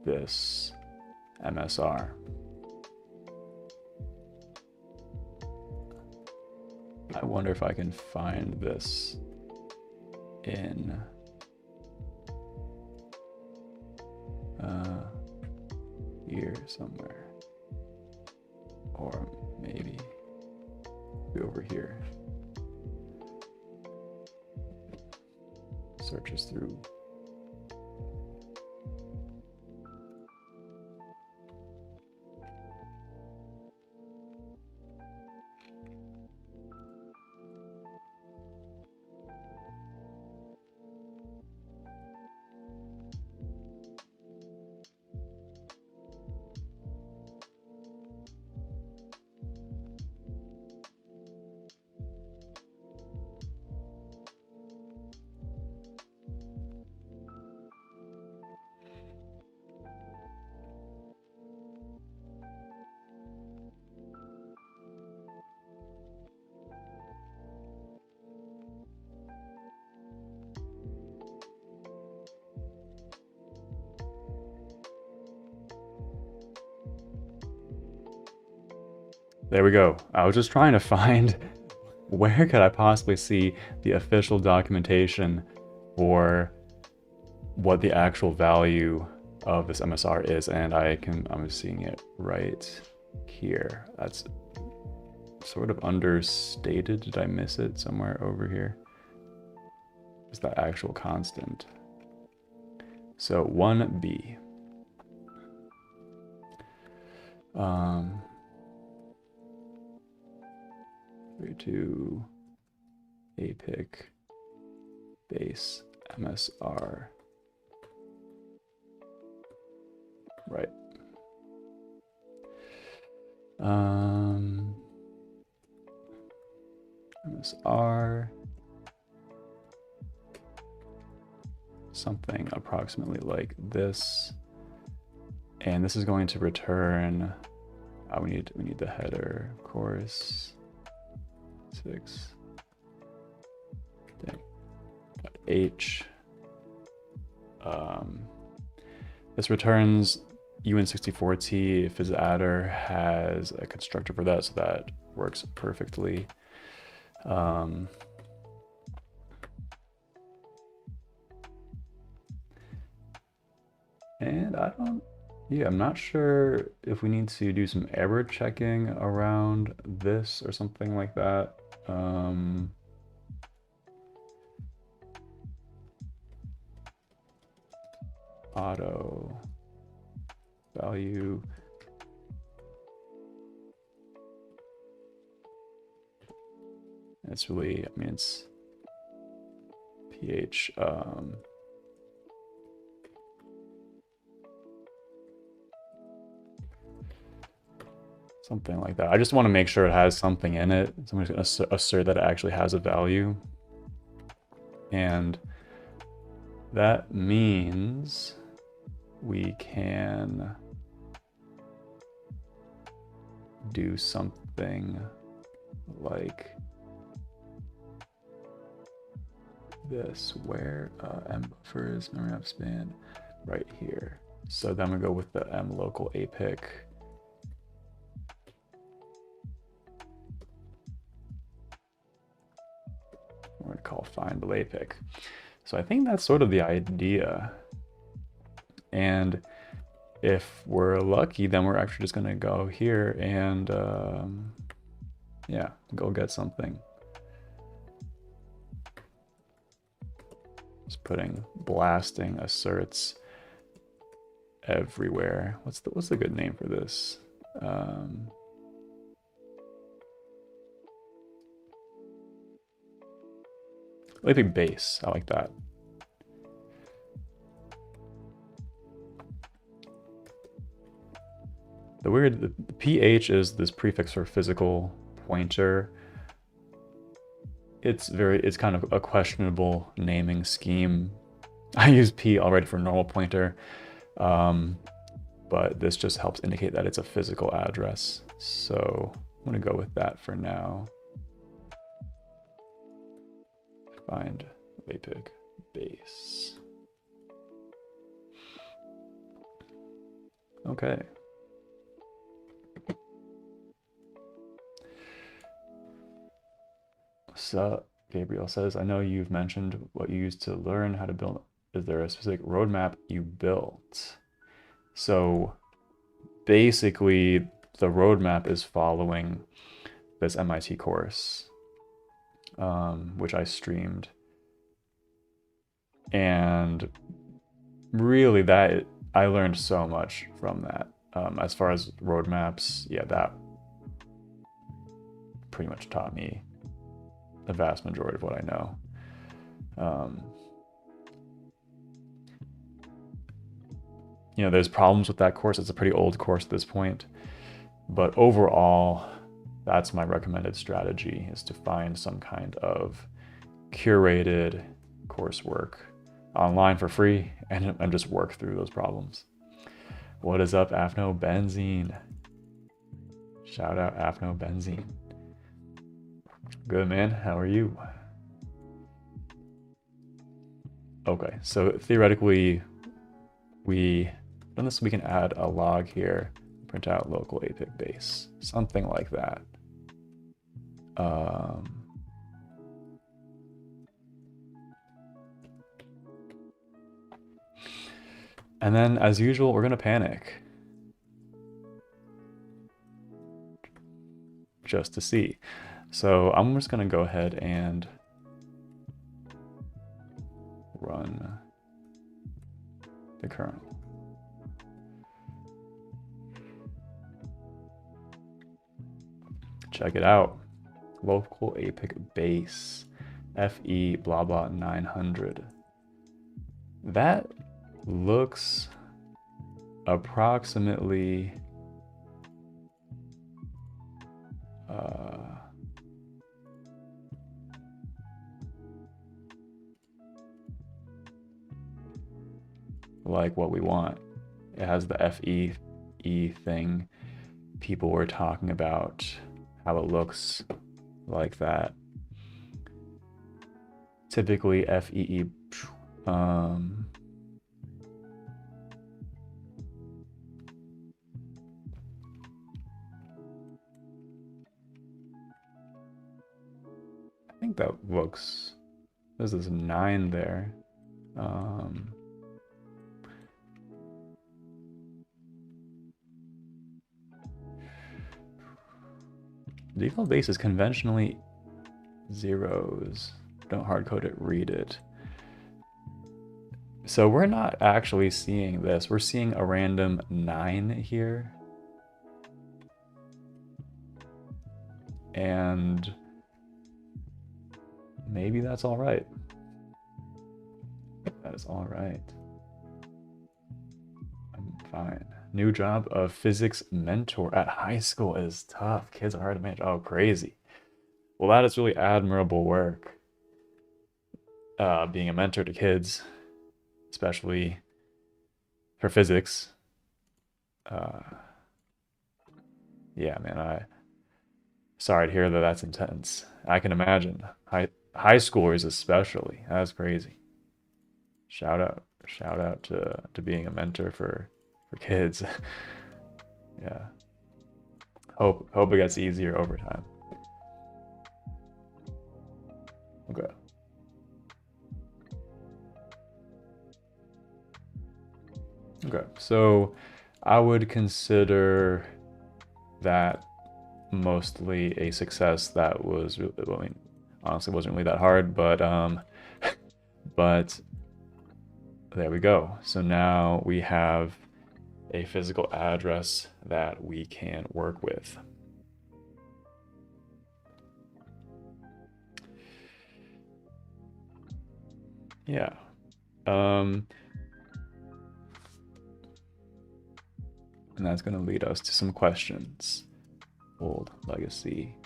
this MSR. I wonder if I can find this in here somewhere, or maybe over here. Searches through. There we go. I was just trying to find where could I possibly see the official documentation for what the actual value of this MSR is, and I'm seeing it right here. That's sort of understated. Did I miss it somewhere over here? Is that actual constant? So 1B. 32 LAPIC base MSR. Right. MSR. Something approximately like this. And this is going to return, we need the header, of course. 6. H. This returns UN64T if his adder has a constructor for that, so that works perfectly. And I'm not sure if we need to do some error checking around this or something like that. Auto value. It's really, it's pH. Something like that. I just want to make sure it has something in it. So I'm just going to assert that it actually has a value. And that means we can do something like this, where m buffers, memory map span, right here. So then we go with the m local APIC. We're going to call find LAPIC. So I think that's sort of the idea. And if we're lucky, then we're actually just going to go here and yeah, go get something. Just putting blasting asserts everywhere. What's the good name for this? LAPIC base. I like that. The PH is this prefix for physical pointer. It's kind of a questionable naming scheme. I use P already for normal pointer, but this just helps indicate that it's a physical address. So I'm gonna go with that for now. Find LAPIC base. Okay. So Gabriel says, I know you've mentioned what you used to learn how to build. Is there a specific roadmap you built? So basically the roadmap is following this MIT course, which I streamed. And really that I learned so much from that. As far as roadmaps, yeah, that pretty much taught me the vast majority of what I know. You know, there's problems with that course. It's a pretty old course at this point, but overall, that's my recommended strategy, is to find some kind of curated coursework online for free and just work through those problems. What is up, Afno Benzene? Shout out Afno Benzene. Good, man. How are you? Okay, so theoretically, we can add a log here, print out local APIC base, something like that. And then, as usual, we're gonna panic. Just to see. So I'm just gonna go ahead and run the kernel. Check it out. Local APIC base, FE blah blah 900. That looks approximately like what we want. It has the FE thing. People were talking about how it looks like that. Typically FEE I think that looks, there's this 9 there. Default base is conventionally zeros. Don't hardcode it, read it. So we're not actually seeing this. We're seeing a random 9 here. And maybe that's all right. That is all right. I'm fine. New job of physics mentor at high school is tough. Kids are hard to manage. Oh, crazy. Well, that is really admirable work. Being a mentor to kids, especially for physics. Yeah, man, sorry to hear that that's intense. I can imagine. High schoolers especially. That's crazy. Shout out to being a mentor for kids. Yeah. Hope it gets easier over time. Okay. Okay. So I would consider that mostly a success. That was, I mean, honestly wasn't really that hard, but but there we go. So now we have a physical address that we can work with. Yeah. And that's going to lead us to some questions. Old legacy,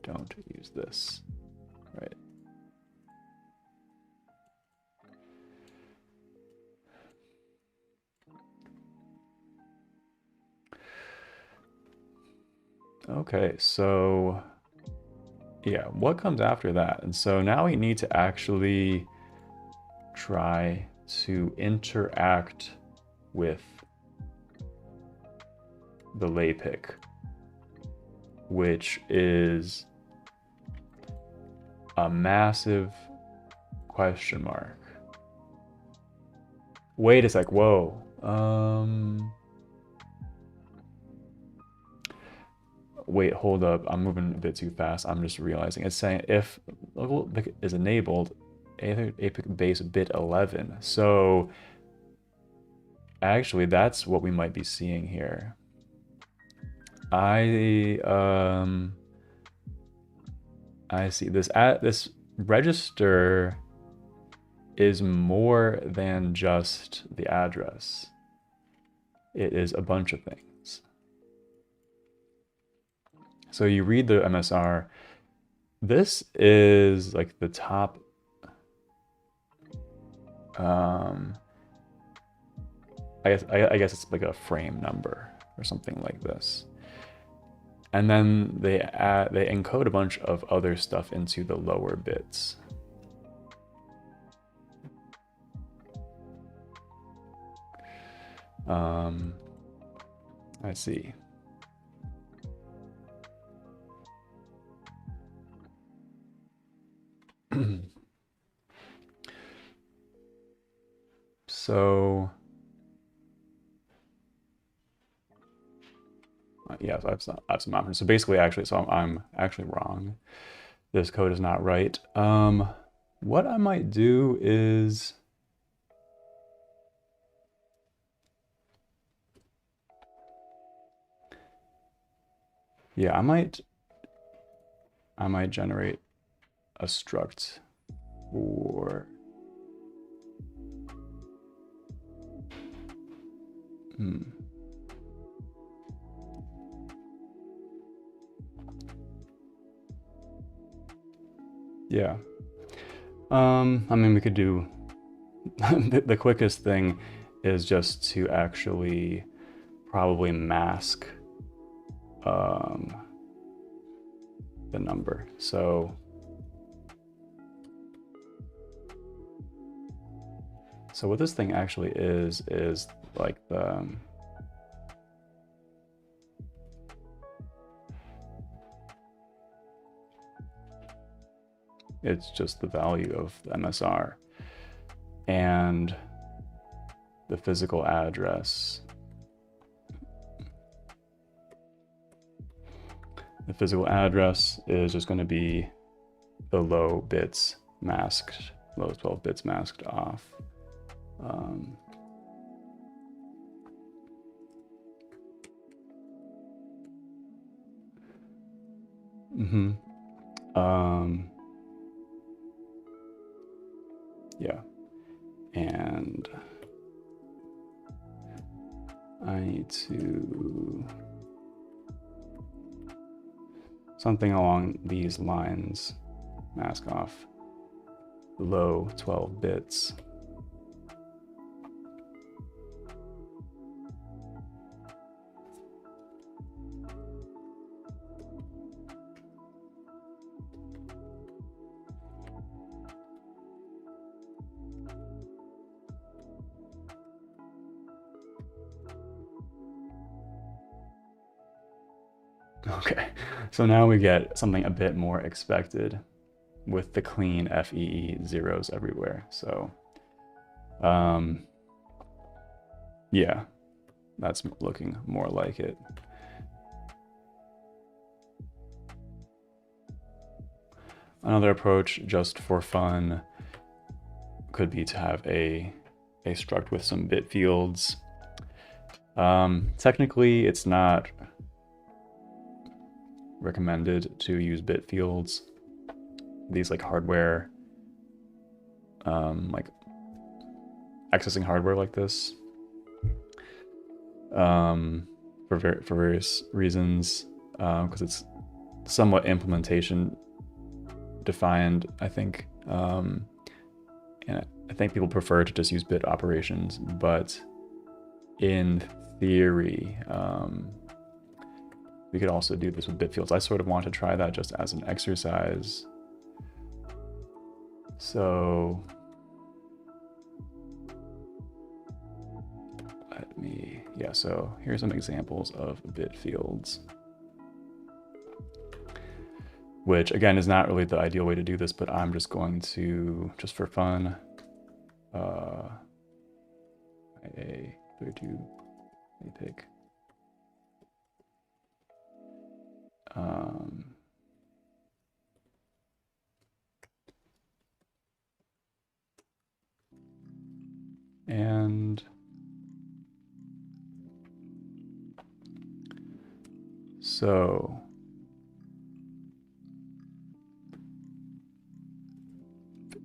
don't use this, right? Okay, so yeah, what comes after that? And so now we need to actually try to interact with the LAPIC, which is a massive question mark. Wait a sec, whoa. Wait, hold up. I'm moving a bit too fast. I'm just realizing it's saying if local BIC is enabled, APIC base bit 11. So actually, that's what we might be seeing here. I see this register is more than just the address. It is a bunch of things. So you read the MSR. This is like the top. I guess it's like a frame number or something like this. And then they encode a bunch of other stuff into the lower bits. I see. So yeah, so I have some options. So basically, actually, so I'm actually wrong. This code is not right. What I might do is, yeah, I might generate a struct for yeah. I mean, we could do the quickest thing is just to actually probably mask the number. So what this thing actually is like the it's just the value of the MSR and the physical address. The physical address is just going to be the low bits masked, low 12 bits masked off. Yeah, and I need to, something along these lines, mask off below 12 bits. Okay, so now we get something a bit more expected with the clean FEE zeros everywhere. So, yeah, that's looking more like it. Another approach, just for fun, could be to have a struct with some bit fields. Technically, it's not recommended to use bit fields. These like hardware, like accessing hardware like this, for various reasons, because it's somewhat implementation defined, I think. And I think people prefer to just use bit operations, but in theory, we could also do this with bit fields. I sort of want to try that just as an exercise. So so here's some examples of bit fields, which again is not really the ideal way to do this, but I'm just going to, just for fun, IA32 LAPIC. And so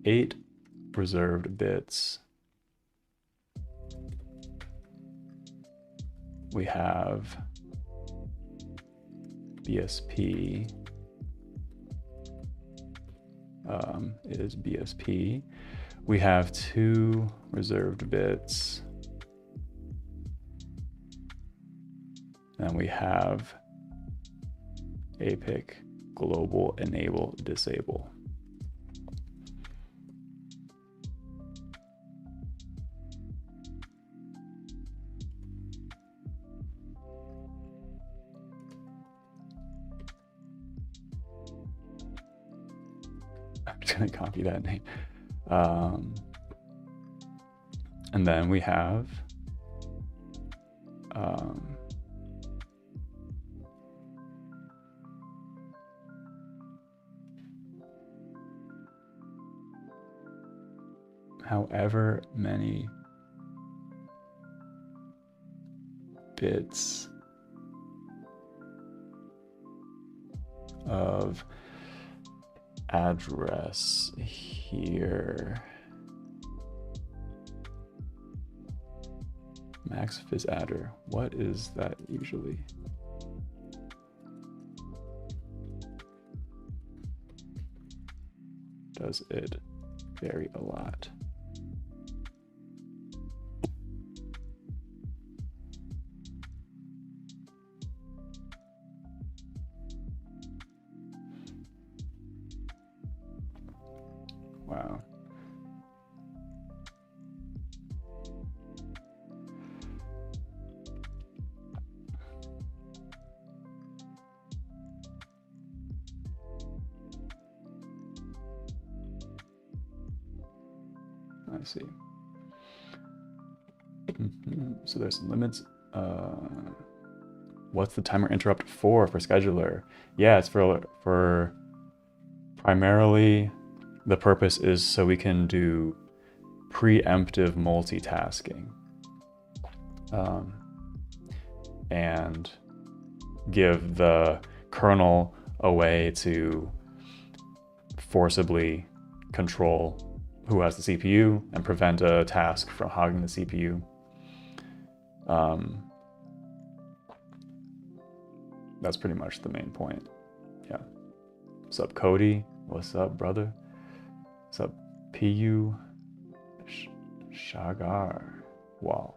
eight reserved bits, we have BSP is BSP. We have 2 reserved bits, and we have APIC global enable disable. I'm just going to copy that name. And then we have however many bits of address here. Max phys adder. What is that usually? Does it vary a lot? Wow. I see. So there's some limits. What's the timer interrupt for scheduler? Yeah, it's for primarily the purpose is so we can do preemptive multitasking, and give the kernel a way to forcibly control who has the CPU and prevent a task from hogging the CPU. that's pretty much the main point. Yeah. What's up, Cody? What's up, brother? What's up, PU? Shagar. Wow.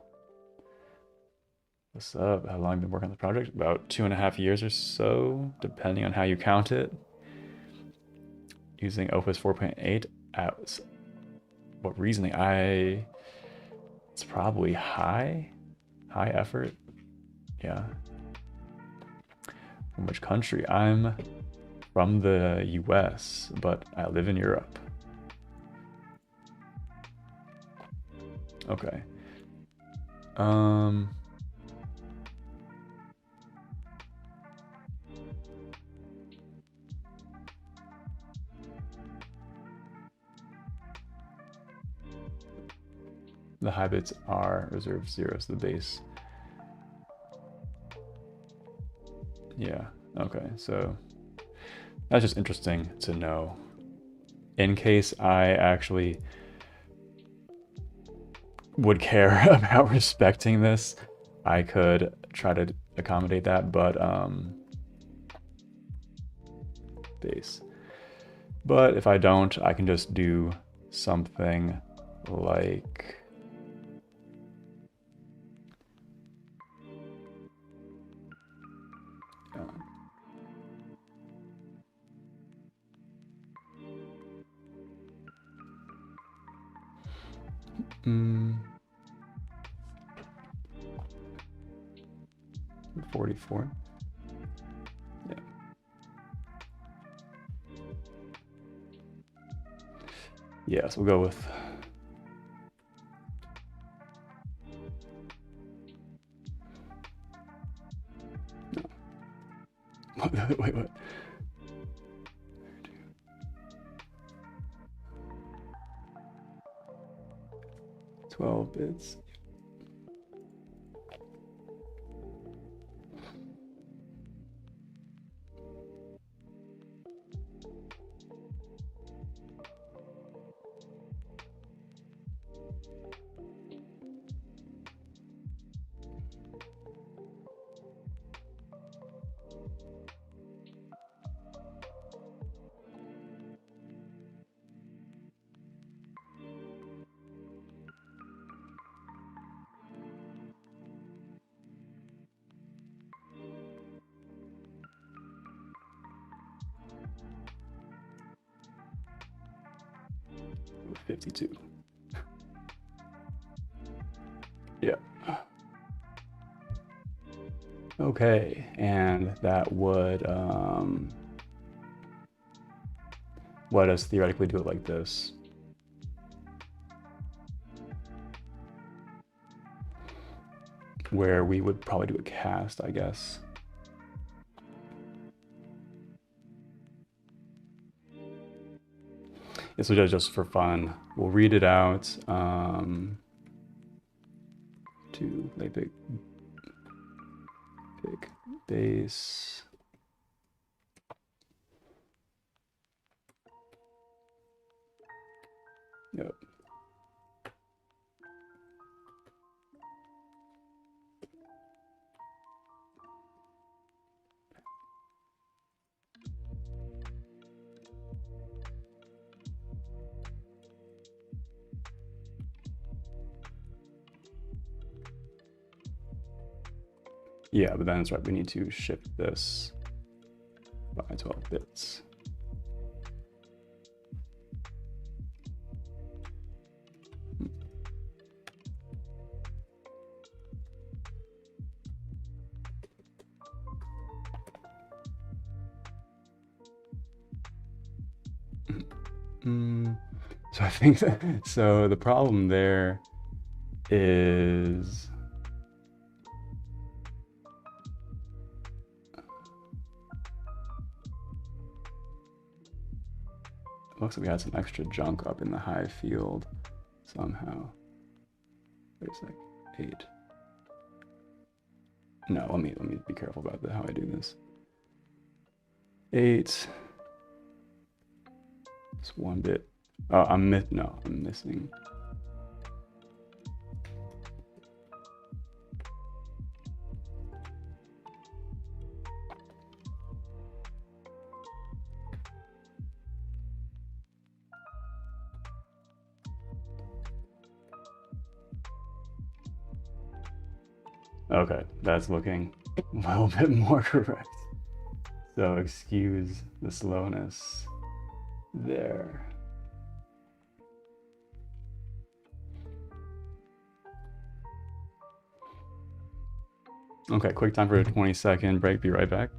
What's up? How long have you been working on the project? About 2.5 years or so, depending on how you count it. Using Opus 4.8 at what reasoning? It's probably high effort. Yeah. From which country? I'm from the US, but I live in Europe. Okay. The high bits are reserved zeros, the base. Yeah, okay, so that's just interesting to know. In case I actually would care about respecting this, I could try to accommodate that, but base. But if I don't, I can just do something like mm, 44. Yeah. Yeah, so we'll go with no. Wait, what? 12 bits. With 52. Yeah. Okay, and that would let us theoretically do it like this. Where we would probably do a cast, I guess. This was just for fun. We'll read it out to LAPIC base. Yep. Yeah, but then it's right, we need to shift this by 12 bits. So I think that, so the problem there is it looks like we had some extra junk up in the high field somehow. Wait a sec, 8. No, let me be careful about how I do this. 8. It's 1 bit. Oh, I'm missing. Okay, that's looking a little bit more correct. So excuse the slowness there. Okay, quick time for a 20-second break. Be right back.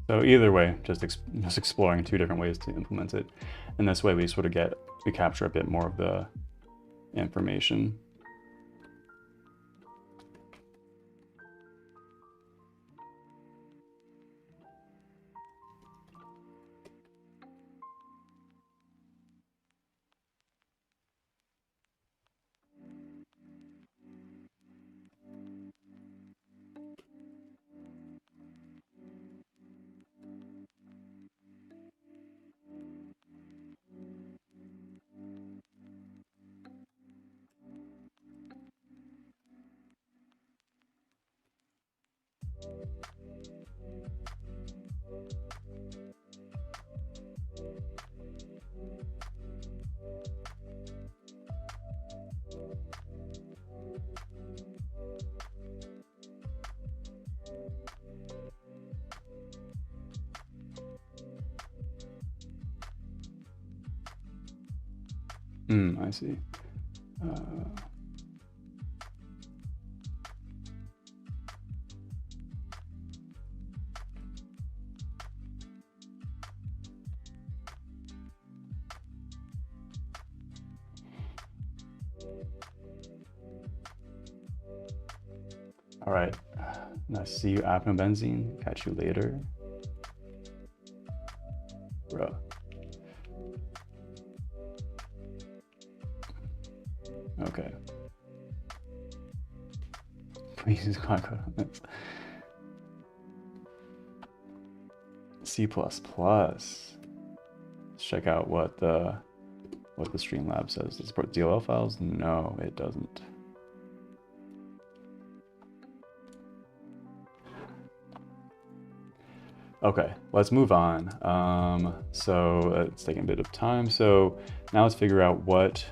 So either way, just exploring two different ways to implement it. And this way we sort of we capture a bit more of the information. I see. All right. Nice to see you, Apnobenzene. Catch you later. Bro. Okay. Please click on this. C++. Let's check out what the Streamlab says. Does it support DLL files? No, it doesn't. Okay, let's move on. So it's taking a bit of time. So now let's figure out what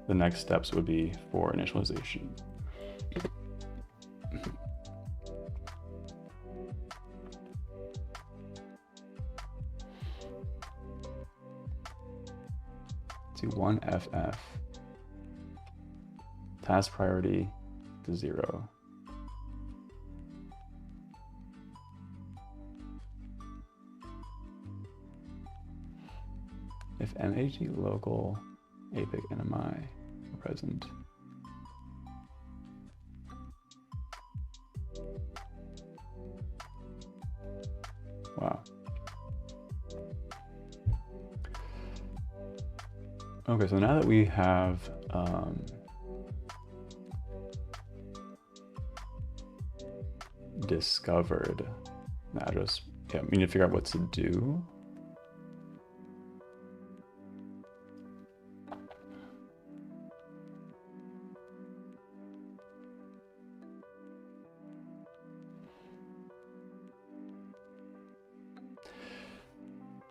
the next steps would be for initialization. To 1FF. Task priority to 0. If MHD local APIC NMI are present. Wow. Okay, so now that we have discovered the address, yeah, we need to figure out what to do.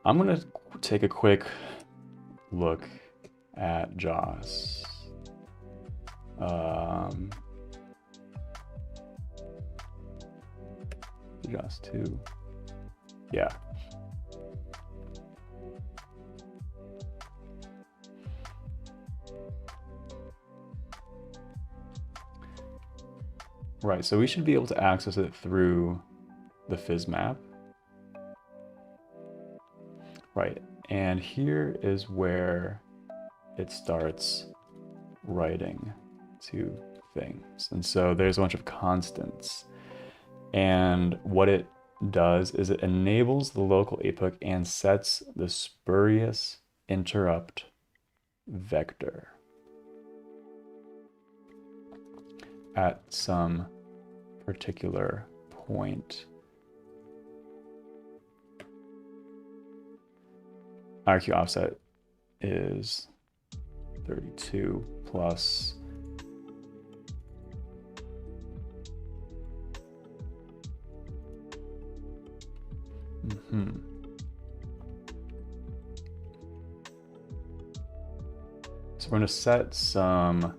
I'm gonna take a quick look at JOS. JOS 2. Yeah. Right, so we should be able to access it through the fizz map. Right, and here is where it starts writing to things. And so there's a bunch of constants. And what it does is it enables the local APIC and sets the spurious interrupt vector at some particular point. IRQ offset is 32 plus So we're going to set some,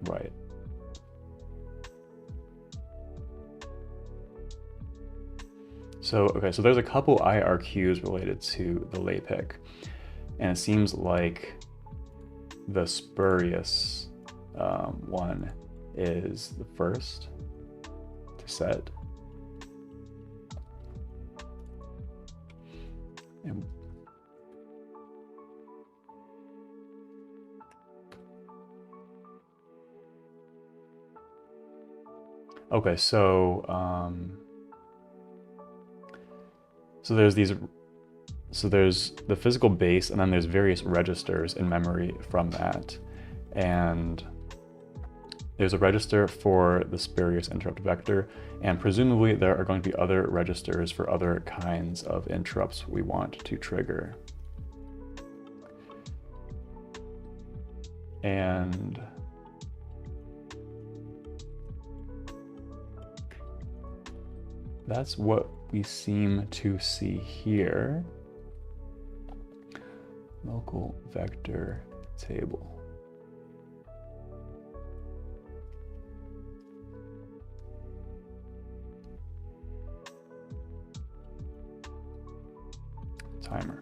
right. So, okay, so there's a couple IRQs related to the LAPIC, and it seems like the spurious one is the first to set. And okay, so there's the physical base, and then there's various registers in memory from that. And there's a register for the spurious interrupt vector, and presumably there are going to be other registers for other kinds of interrupts we want to trigger. And that's what we seem to see here. Local vector table. Timer.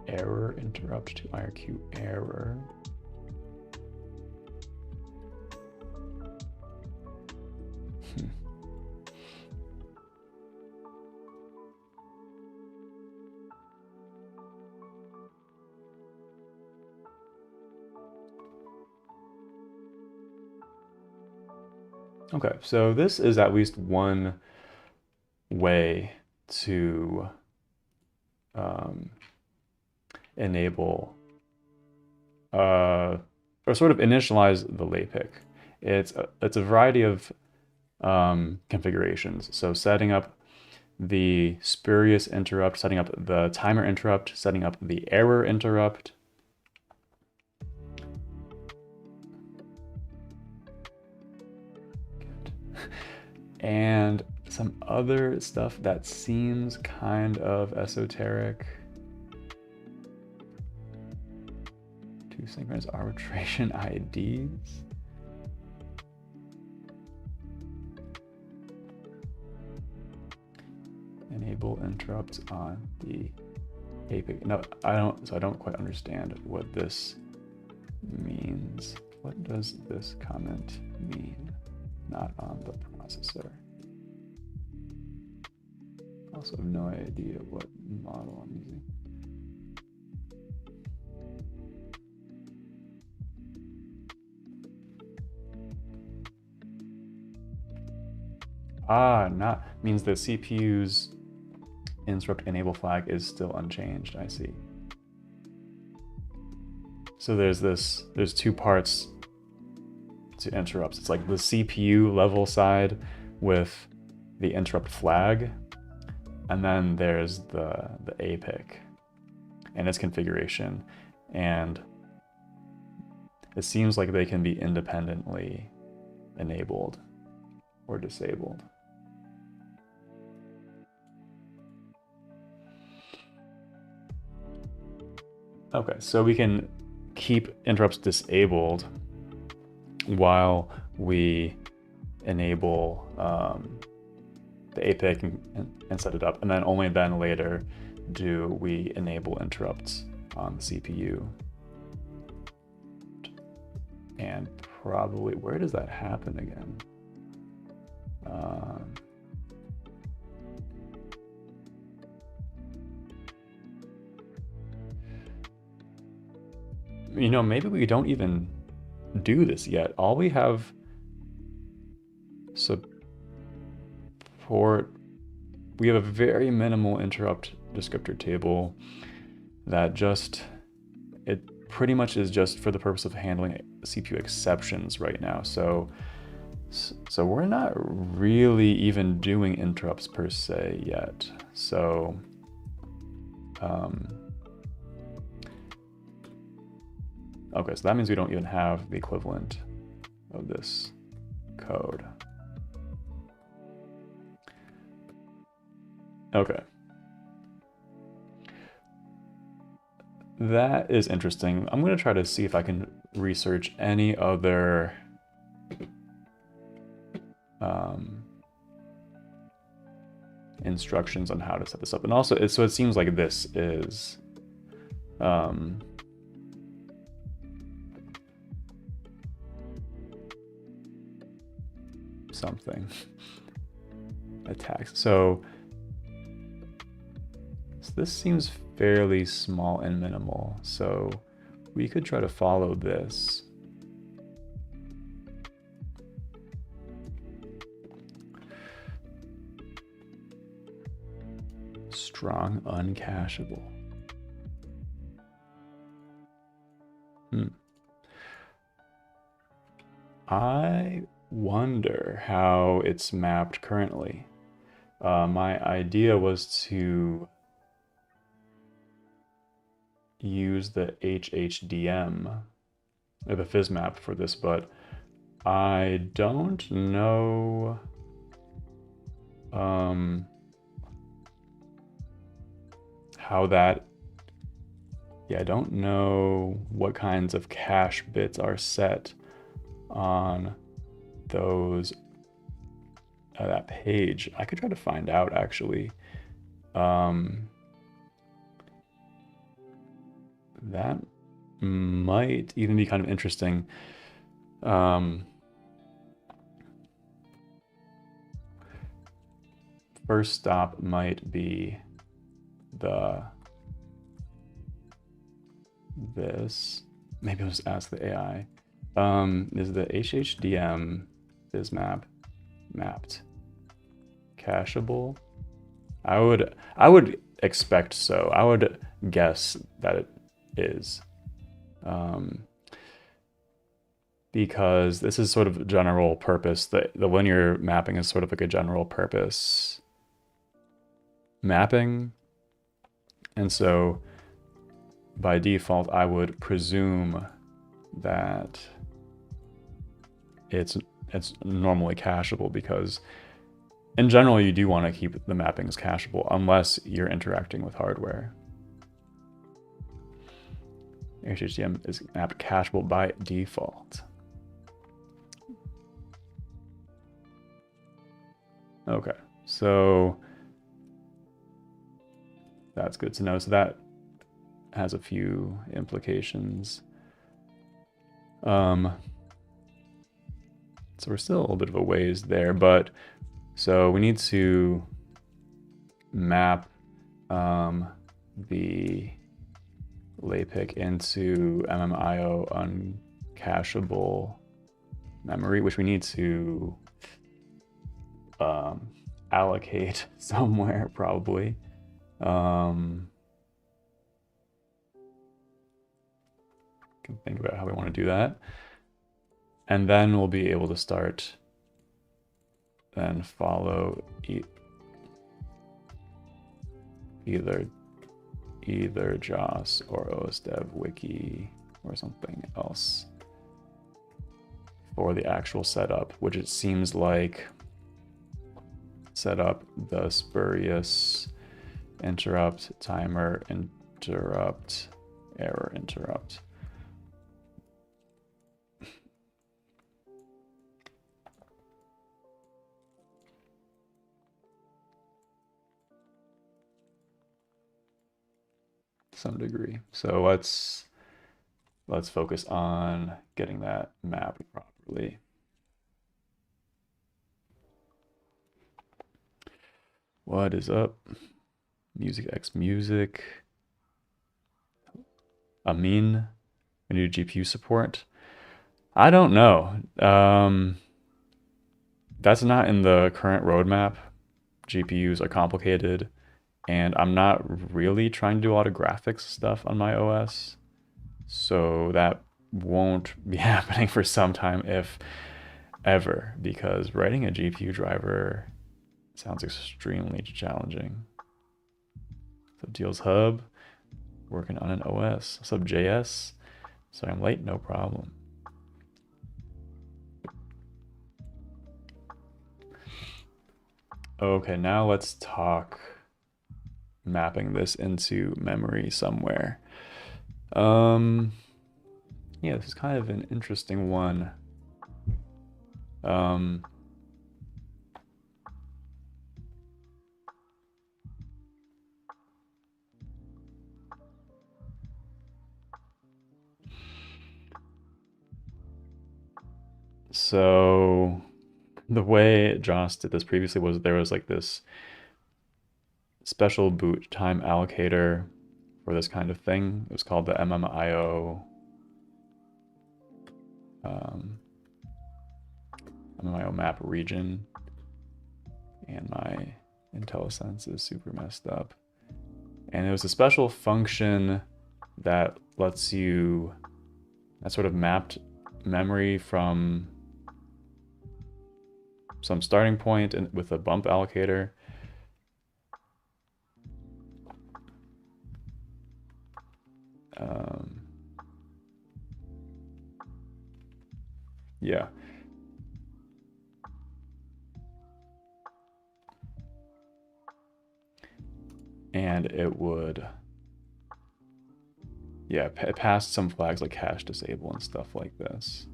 Error interrupt to IRQ error. Okay, so this is at least one way to enable or sort of initialize the LAPIC. It's a variety of configurations. So setting up the spurious interrupt, setting up the timer interrupt, setting up the error interrupt. And some other stuff that seems kind of esoteric. Two synchronous arbitration IDs. Enable interrupts on the APIC. No, I don't quite understand what this means. What does this comment mean? Not on the processor. Also have no idea what model I'm using. Not means the CPU's interrupt enable flag is still unchanged. I see. So there's two parts to interrupts. It's like the CPU level side with the interrupt flag, and then there's the APIC and its configuration, and it seems like they can be independently enabled or disabled. Okay, so we can keep interrupts disabled while we enable the APIC and set it up, and then only then later do we enable interrupts on the CPU. And probably, where does that happen again? You know, maybe we don't even do this yet. All we have support, we have a very minimal interrupt descriptor table that just, it pretty much is just for the purpose of handling CPU exceptions right now. So we're not really even doing interrupts per se yet. So okay, so that means we don't even have the equivalent of this code. Okay. That is interesting. I'm going to try to see if I can research any other instructions on how to set this up. And also, so it seems like this is something attacks. So this seems fairly small and minimal. So we could try to follow this. Strong uncacheable. I wonder how it's mapped currently. My idea was to use the HHDM or the fizz map for this, but I don't know how that, I don't know what kinds of cache bits are set on those that page. I could try to find out actually. That might even be kind of interesting. First stop might be this. Maybe I'll just ask the AI. Is the HHDM fizz map mapped cacheable? I would expect so. I would guess that it is, because this is sort of general purpose. The linear mapping is sort of like a general purpose mapping, and so by default I would presume that it's normally cacheable, because in general you do want to keep the mappings cacheable unless you're interacting with hardware. HHDM is mapped cacheable by default. Okay, so that's good to know. So that has a few implications. So we're still a little bit of a ways there, but so we need to map the LAPIC into MMIO uncacheable memory, which we need to allocate somewhere probably. Can think about how we want to do that, and then we'll be able to start then follow either JOS or OSDev wiki or something else for the actual setup, which it seems like set up the spurious interrupt timer interrupt error interrupt. Some degree. So let's focus on getting that mapped properly. What is up? Music X music. Amin, we need GPU support. I don't know. That's not in the current roadmap. GPUs are complicated, and I'm not really trying to do a lot of graphics stuff on my OS. So that won't be happening for some time, if ever, because writing a GPU driver sounds extremely challenging. So Deals Hub, working on an OS. What's up, JS? Sorry, I'm late, no problem. Okay, now let's talk mapping this into memory somewhere. Yeah, this is kind of an interesting one. So the way Joss did this previously was there was like this special boot time allocator for this kind of thing. It was called the MMIO MMIO map region, and my IntelliSense is super messed up. And it was a special function that lets you, that sort of mapped memory from some starting point and with a bump allocator. Yeah. And it would, yeah, it passed some flags like cache disable and stuff like this.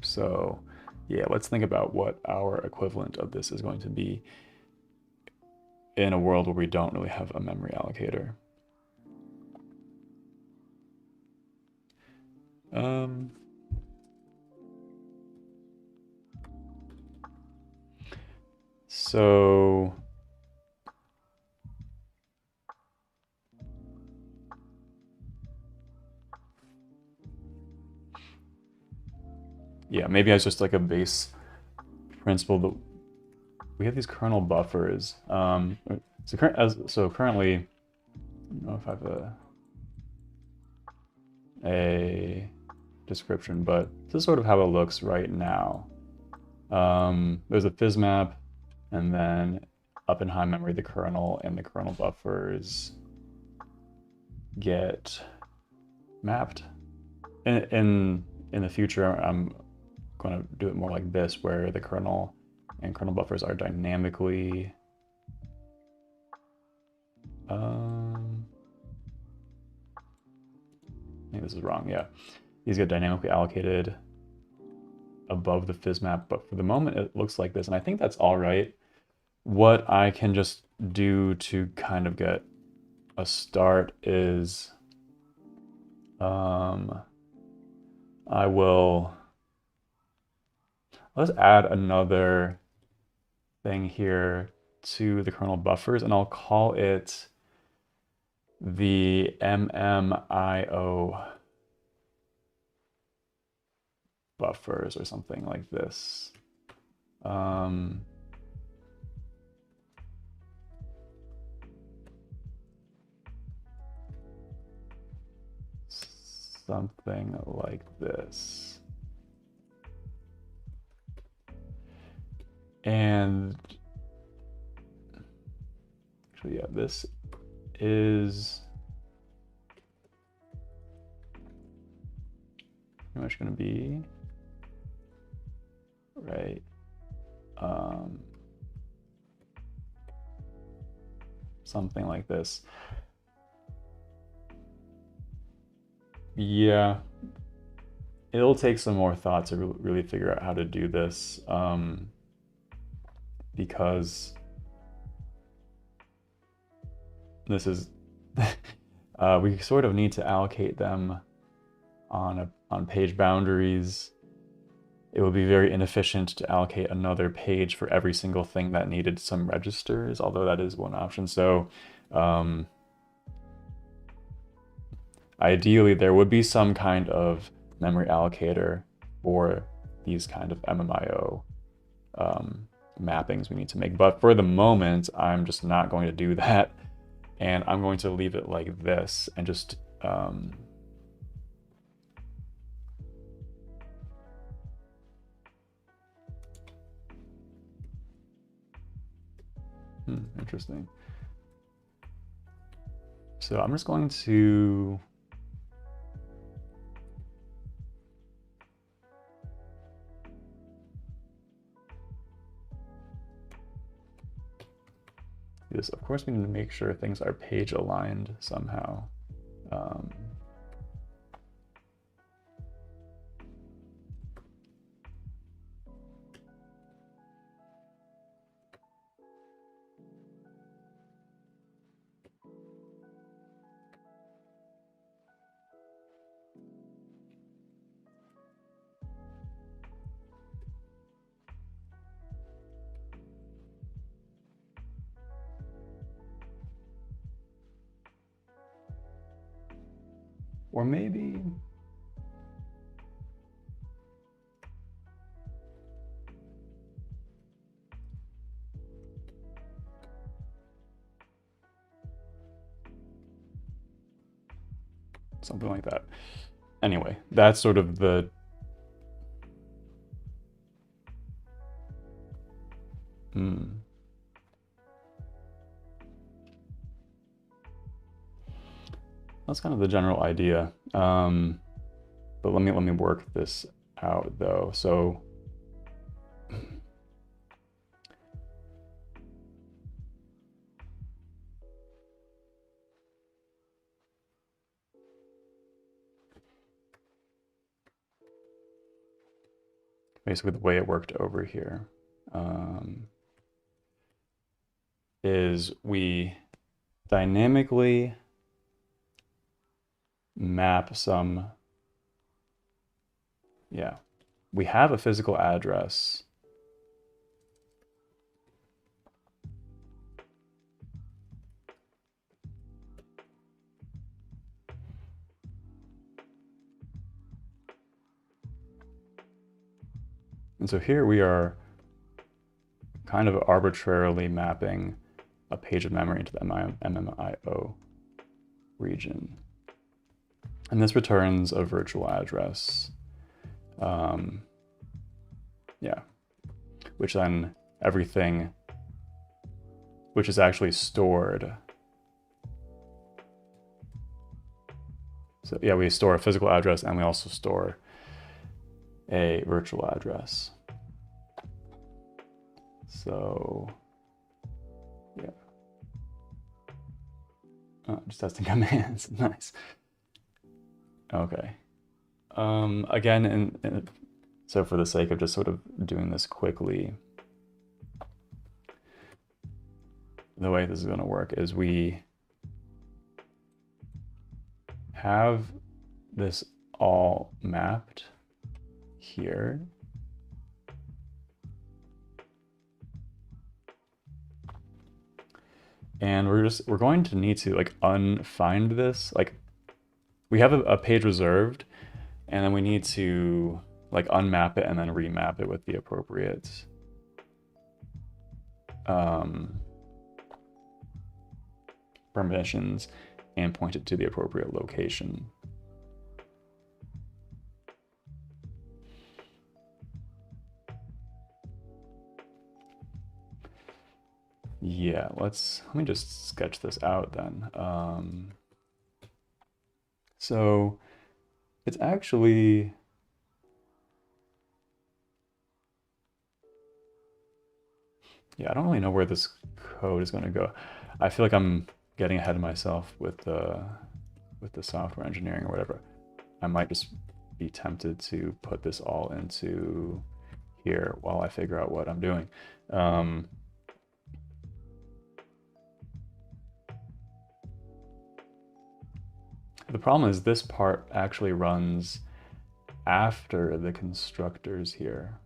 So yeah, let's think about what our equivalent of this is going to be in a world where we don't really have a memory allocator. So yeah, maybe as just like a base principle that we have these kernel buffers. So currently, I don't know if I have a description, but this is sort of how it looks right now. There's a fizz map, and then up in high memory, the kernel and the kernel buffers get mapped. In the future, I'm going to do it more like this, where the kernel and kernel buffers are dynamically I think this is wrong. Yeah, these get dynamically allocated above the fizz map, but for the moment it looks like this, and I think that's all right. What I can just do to kind of get a start is let's add another thing here to the kernel buffers, and I'll call it the MMIO buffers or something like this. Something like this. And actually, yeah, this is, much going to be, right? Something like this. Yeah, it'll take some more thought to really figure out how to do this, because this is we sort of need to allocate them on page boundaries. It would be very inefficient to allocate another page for every single thing that needed some registers, although that is one option. So ideally, there would be some kind of memory allocator for these kind of MMIO mappings we need to make. But for the moment, I'm just not going to do that. And I'm going to leave it like this and just interesting. So I'm just going to this. Of course, we need to make sure things are page aligned somehow. Or maybe something like that. Anyway, that's sort of the that's kind of the general idea. But let me work this out though. So basically the way it worked over here is we dynamically map some, we have a physical address. And so here we are kind of arbitrarily mapping a page of memory into the MMIO region. And this returns a virtual address, which then everything, which is actually stored. So yeah, we store a physical address and we also store a virtual address. So yeah, just testing commands. Nice. Okay. Again, so for the sake of just sort of doing this quickly, the way this is going to work is we have this all mapped here. And we're going to need to like unfind this. Like we have a page reserved, and then we need to like unmap it and then remap it with the appropriate permissions and point it to the appropriate location. Yeah, let me just sketch this out then. So it's actually Yeah, I don't really know where this code is going to go. I feel like I'm getting ahead of myself with the software engineering or whatever. I might just be tempted to put this all into here while I figure out what I'm doing. The problem is this part actually runs after the constructors here.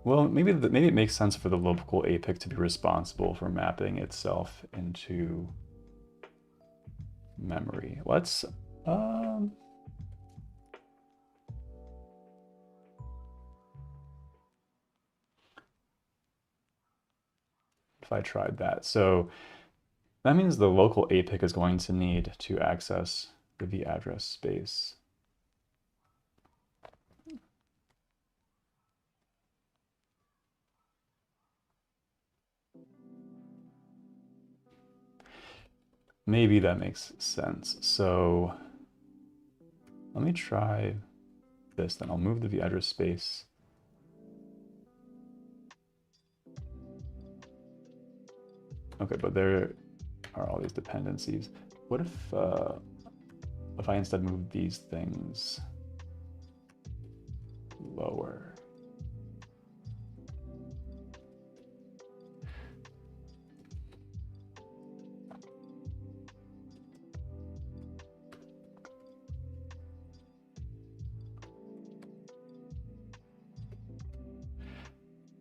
Well, maybe it makes sense for the local APIC to be responsible for mapping itself into memory. Let's if I tried that. So that means the local APIC is going to need to access the v address space. Maybe that makes sense. So let me try this, then I'll move the v address space. Okay, but there are all these dependencies. What if I instead move these things lower?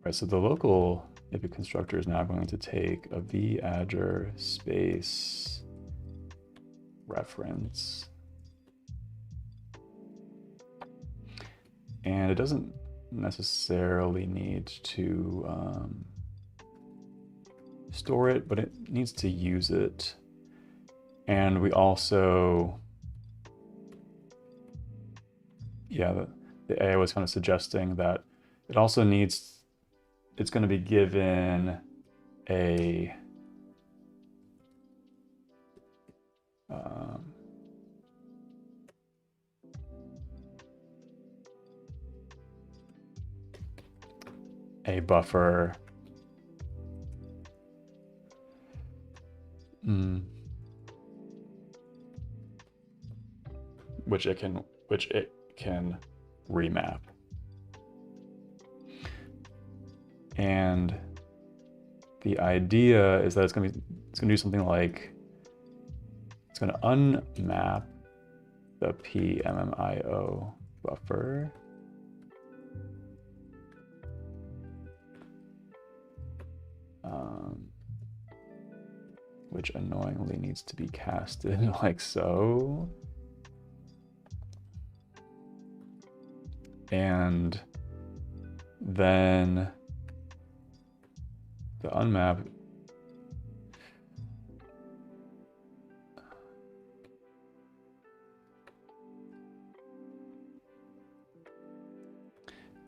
Right, so the local APIC constructor is now going to take a v-adder space reference. And it doesn't necessarily need to store it, but it needs to use it. And we also, yeah, the AI was kind of suggesting that it also needs, it's going to be given a buffer which it can remap. And the idea is that it's going to do something like, it's going to unmap the PMMIO buffer. Which annoyingly needs to be casted like so. And then the unmap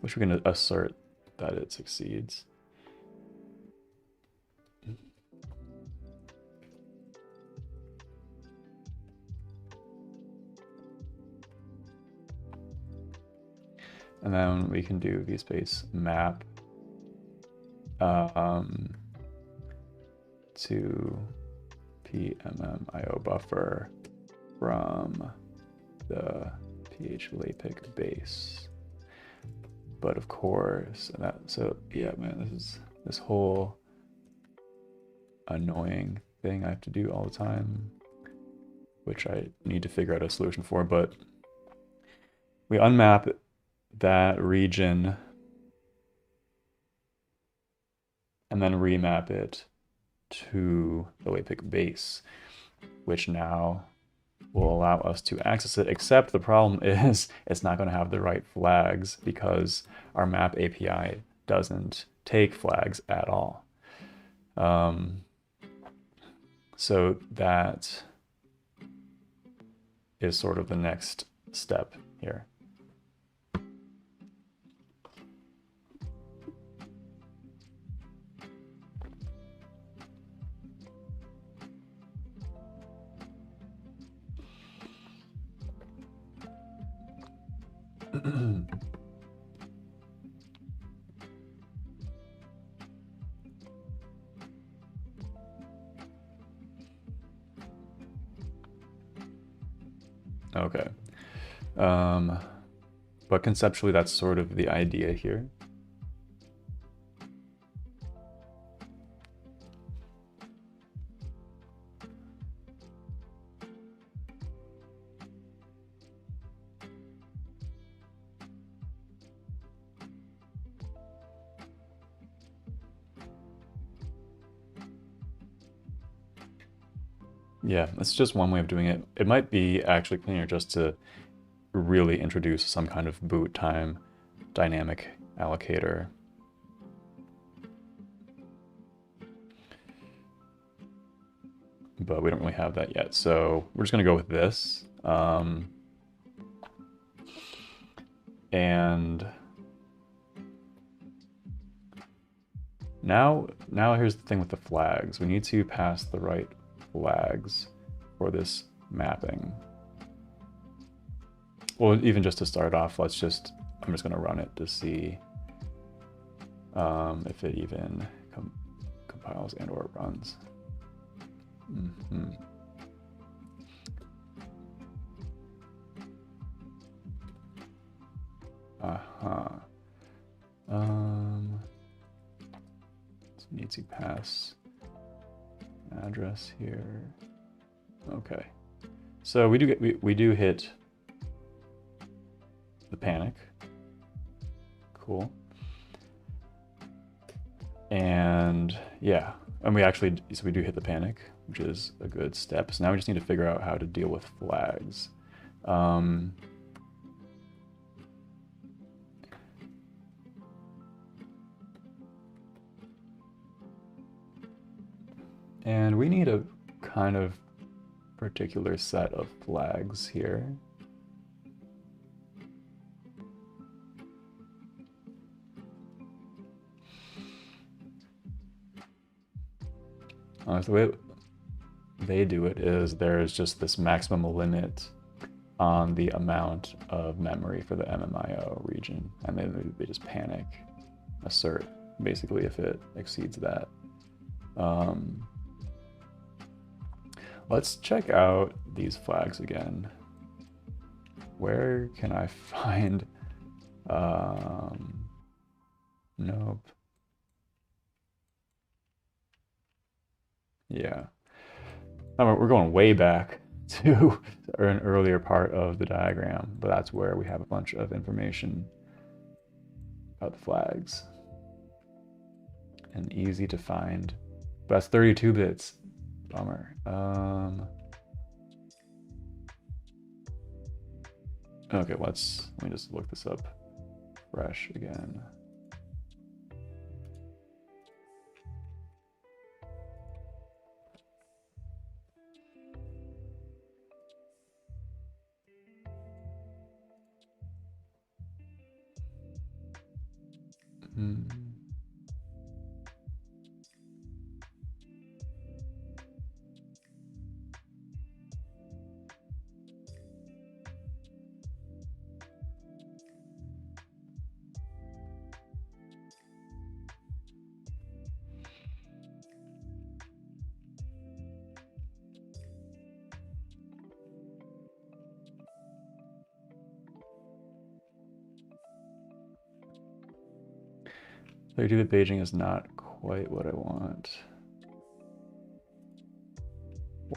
which we're going to assert that it succeeds. And then we can do vspace map to PMMIO buffer from the LAPIC base. But of course, so yeah, man, this whole annoying thing I have to do all the time, which I need to figure out a solution for, but we unmap that region and then remap it to the LAPIC base, which now will allow us to access it, except the problem is it's not going to have the right flags because our map API doesn't take flags at all. So that is sort of the next step here. Okay. But conceptually, that's sort of the idea here. Yeah, that's just one way of doing it. It might be actually cleaner just to really introduce some kind of boot time dynamic allocator. But we don't really have that yet, so we're just gonna go with this. And now here's the thing with the flags. We need to pass the right flags for this mapping. Well, even just to start off, I'm just gonna run it to see if it even compiles and or runs. So we need to pass address here. Okay, so we do hit the panic. Cool. And yeah, and so we do hit the panic, which is a good step. So now we just need to figure out how to deal with flags. And we need a kind of particular set of flags here. So the way they do it is there's just this maximum limit on the amount of memory for the MMIO region, and then they just panic assert basically if it exceeds that. Let's check out these flags again. Where can I find? Nope. Yeah. We're going way back to an earlier part of the diagram, but that's where we have a bunch of information about the flags. And easy to find. But that's 32 bits. Bummer. Okay, let me just look this up fresh again. So 32-bit paging is not quite what I want.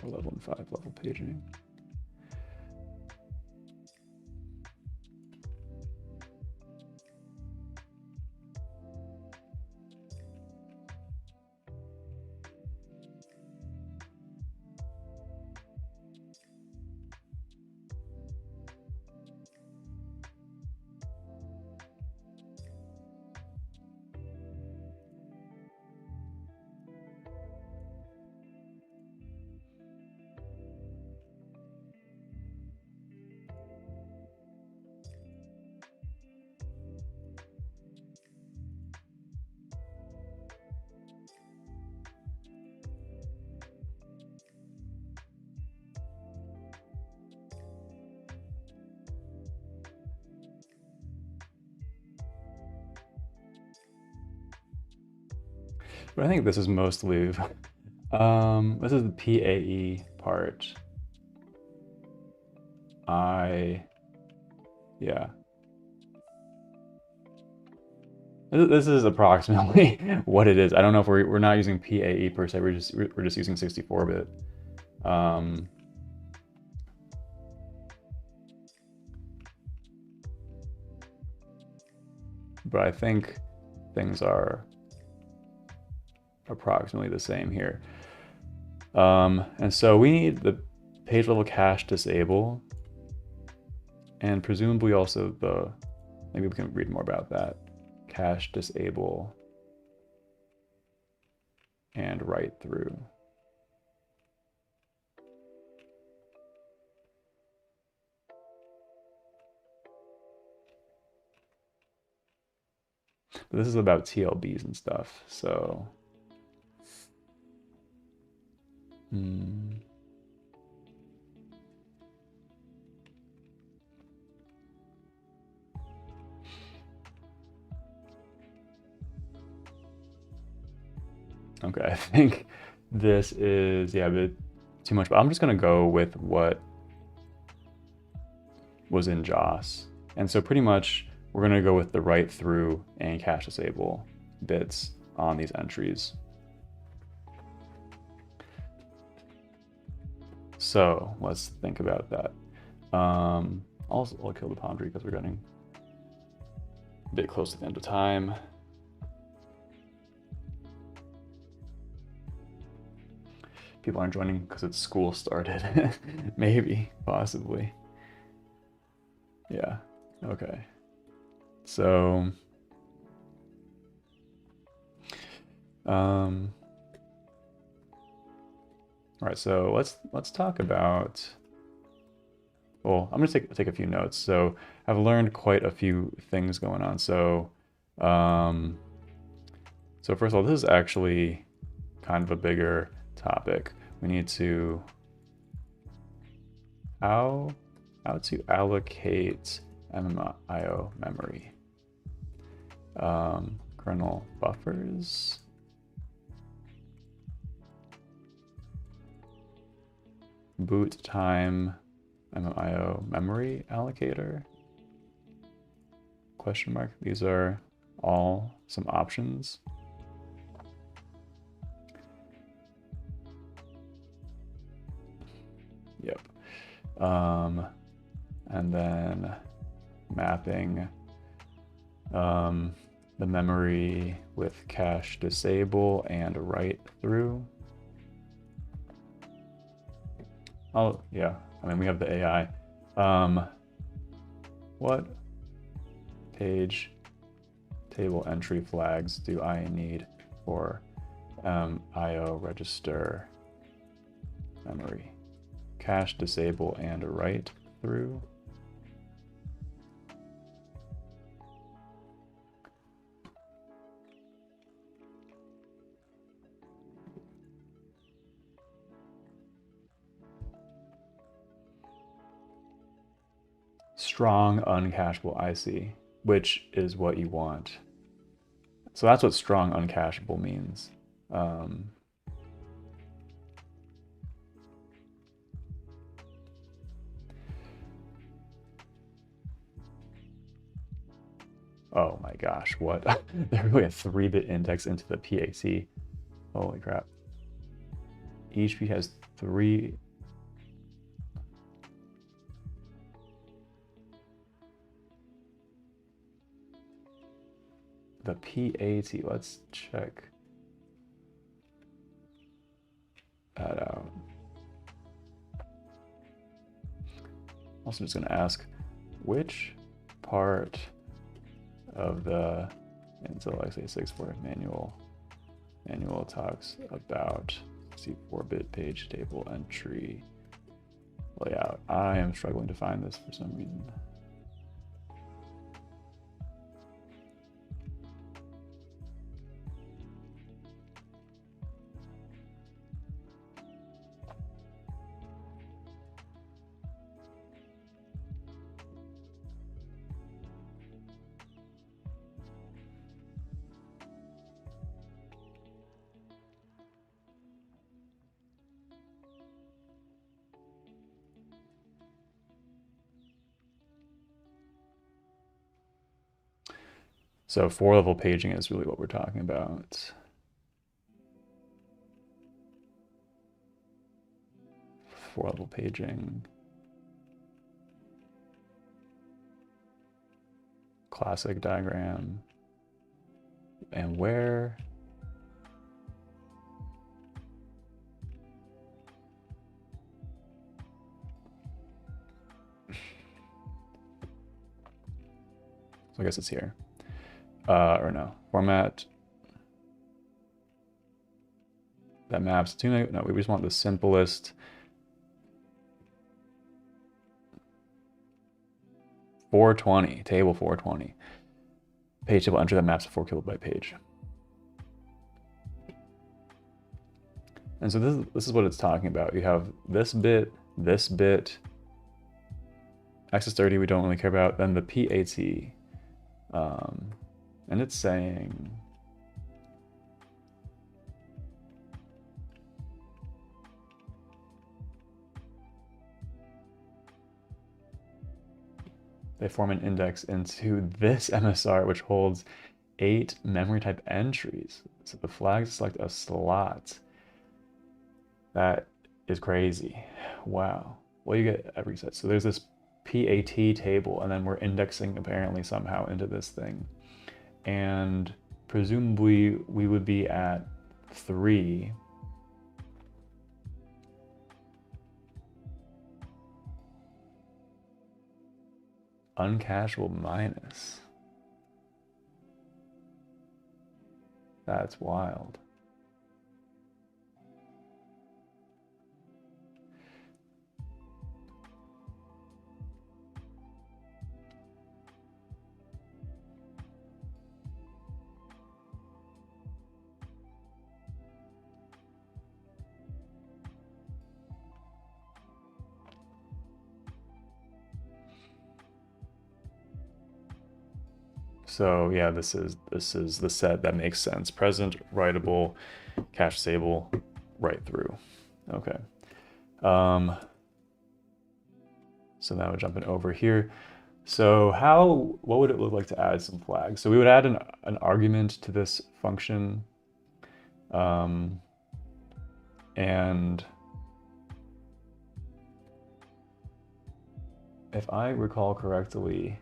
4 level and 5 level paging. But I think this is mostly, this is the PAE part. Yeah. This is approximately what it is. I don't know if we're not using PAE per se. We're just using 64-bit. But I think things are approximately the same here. And so we need the page level cache disable, and presumably also maybe we can read more about that. Cache disable and write through. But this is about TLBs and stuff, so. Okay, I think this is, a bit too much, but I'm just gonna go with what was in JOS. And so pretty much we're gonna go with the write through and cache disable bits on these entries. So let's think about that. Also, I'll kill the Pondry because we're getting a bit close to the end of time. People aren't joining because it's school started. Maybe, possibly. Yeah, okay. So, all right, so let's talk about, well, I'm gonna take a few notes. So I've learned quite a few things going on. So, so first of all, this is actually kind of a bigger topic. We need to, how to allocate MMIO memory. Kernel buffers. Boot time MMIO memory allocator. Question mark. These are all some options. Yep. And then mapping the memory with cache disable and write through. Oh, yeah. I mean, we have the AI. What page table entry flags do I need for IO register memory? Cache disable and write through. Strong uncacheable IC, which is what you want. So that's what strong uncacheable means. Oh my gosh, what? They're really a 3-bit index into the PAC. Holy crap. Each bit has 3. The PAT, let's check that out. Also just gonna ask, which part of the Intel x86 manual talks about 64-bit page table entry layout? I am struggling to find this for some reason. So 4-level paging is really what we're talking about. Four-level paging. Classic diagram. And where? So I guess it's here. Or no, format that maps to, no, we just want the simplest. Table 420. Page table entry that maps to 4 kilobyte page. And so this is what it's talking about. You have this bit, access 30 we don't really care about, then the PAT. And it's saying they form an index into this MSR, which holds 8 memory type entries. So the flags select a slot. That is crazy. Wow. Well, you get every set. So there's this PAT table, and then we're indexing apparently somehow into this thing. And presumably we would be at 3. Uncacheable minus. That's wild. So yeah, this is the set that makes sense. Present, writable, cache disable, write through. Okay. So now we're jumping over here. So what would it look like to add some flags? So we would add an argument to this function. And if I recall correctly,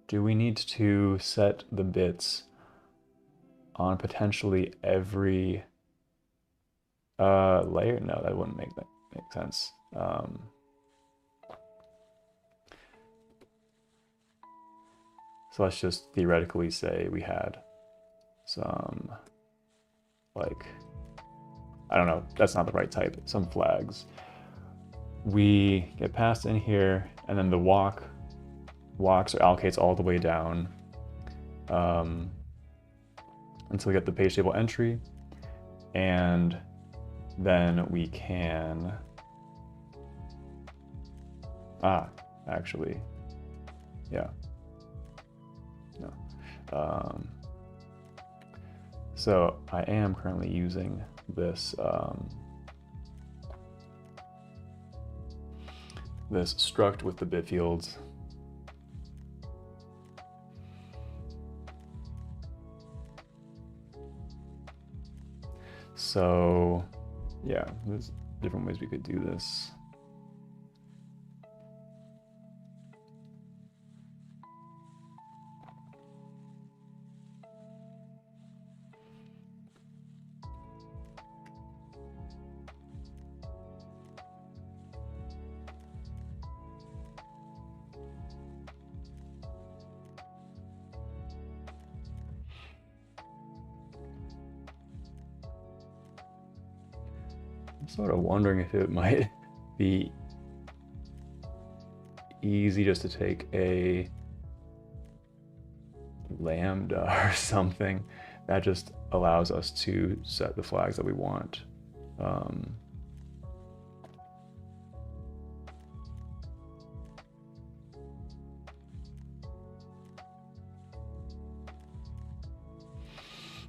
do we need to set the bits on potentially every layer? No, that wouldn't make sense. So let's just theoretically say we had some, like, I don't know, that's not the right type, some flags. We get passed in here, and then the walks or allocates all the way down until we get the page table entry, and then we can actually, yeah, no. So I am currently using this this struct with the bit fields. So yeah, there's different ways we could do this. Sort of wondering if it might be easy just to take a lambda or something that just allows us to set the flags that we want.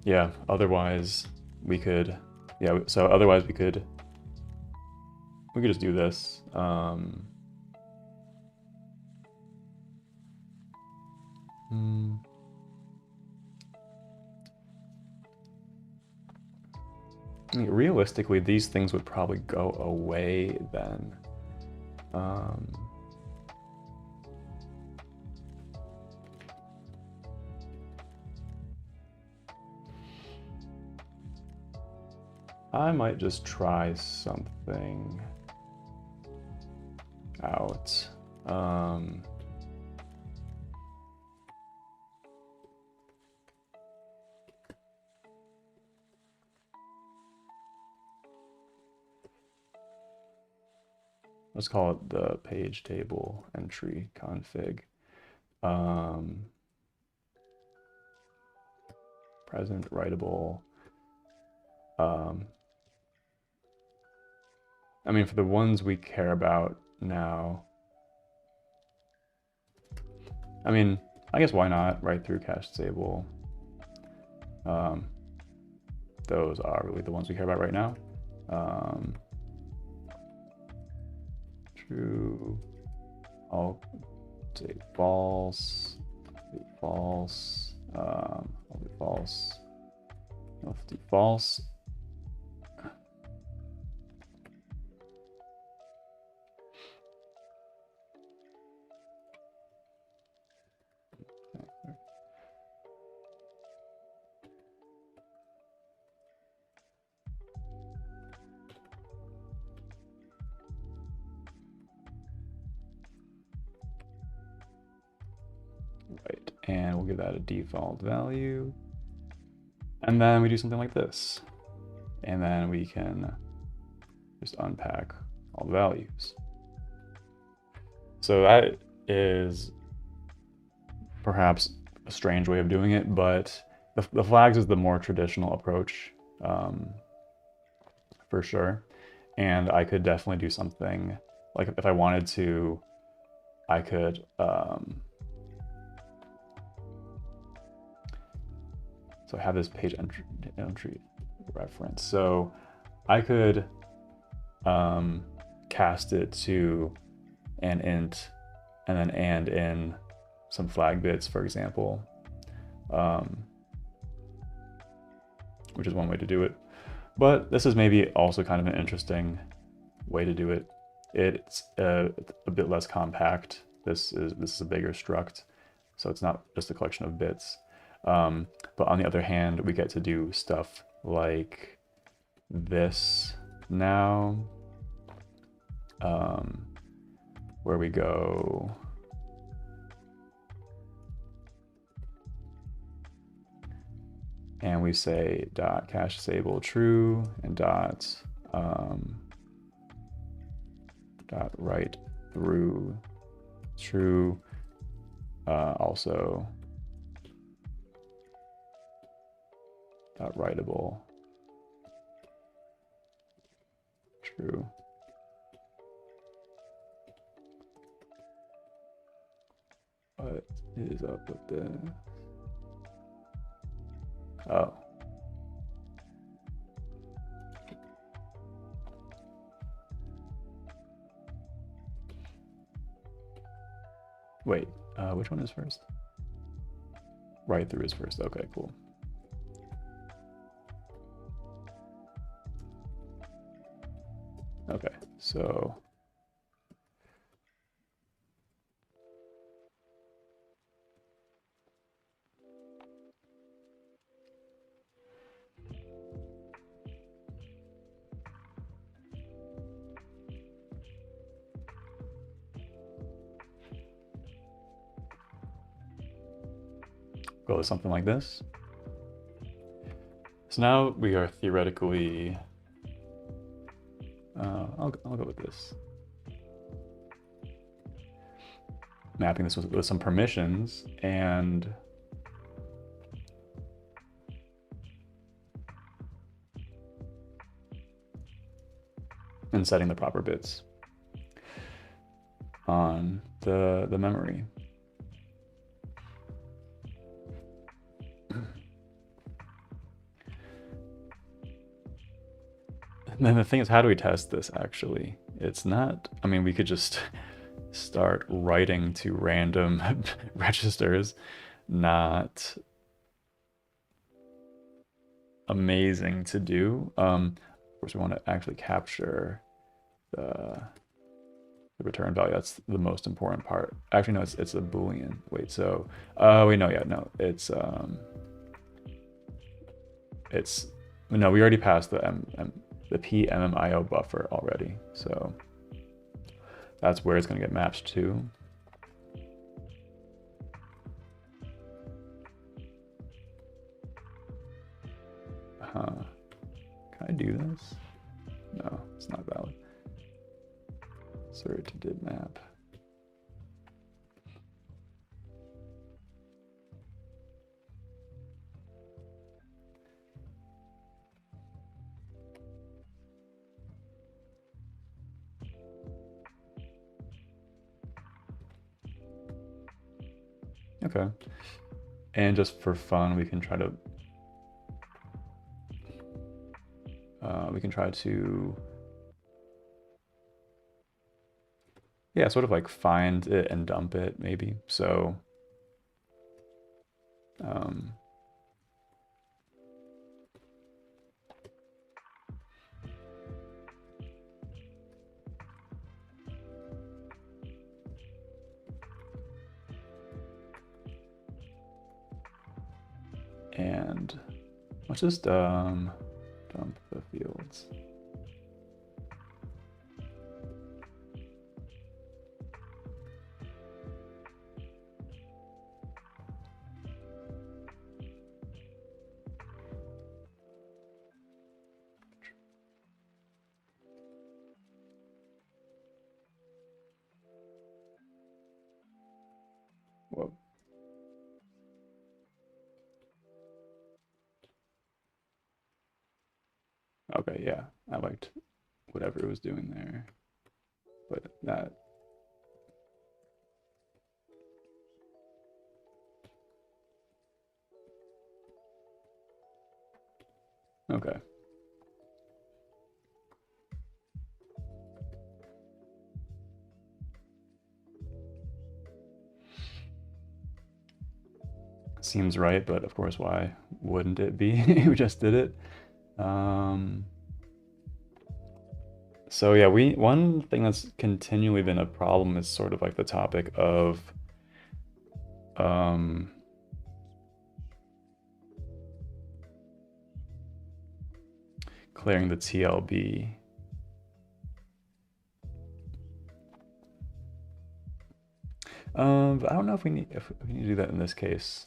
Yeah, otherwise we could, we could just do this. I mean, realistically, these things would probably go away then. I might just try something out. Let's call it the page table entry config. Present writable. I mean, for the ones we care about now, I mean, I guess why not write through cache disable. Those are really the ones we care about right now. True. I'll say false. False. I'll do false. I'll do false. Right, and we'll give that a default value. And then we do something like this. And then we can just unpack all the values. So that is perhaps a strange way of doing it, but the flags is the more traditional approach, for sure. And I could definitely do something, like if I wanted to, I could, so I have this page entry reference. So I could cast it to an int and then and in some flag bits, for example, which is one way to do it. But this is maybe also kind of an interesting way to do it. It's a bit less compact. This is a bigger struct, so it's not just a collection of bits. But on the other hand, we get to do stuff like this now, where we go and we say dot cache disable true and dot write through true, also dot writable true. What is up with this? Oh. Wait, which one is first? Write through is first. Okay, cool. Okay, so go with something like this. So now we are theoretically, I'll go with this. Mapping this with some permissions and setting the proper bits on the memory. then the thing is, how do we test this actually? It's not, I mean, we could just start writing to random registers. Not amazing to do. Of course, we want to actually capture the return value. That's the most important part. Actually, no, it's a Boolean. Wait, so wait, no, yeah, no, it's no, we already passed the PMMIO buffer already, so that's where it's going to get matched to. Can I do this? No, it's not valid. Sorry to did map. Okay. And just for fun, we can try to yeah, sort of like find it and dump it maybe. So and let's just dump the fields. Whoa. Okay, yeah, I liked whatever it was doing there, but that. Okay. Seems right, but of course, why wouldn't it be? We just did it. So yeah, one thing that's continually been a problem is sort of like the topic of clearing the TLB. But I don't know if we need to do that in this case.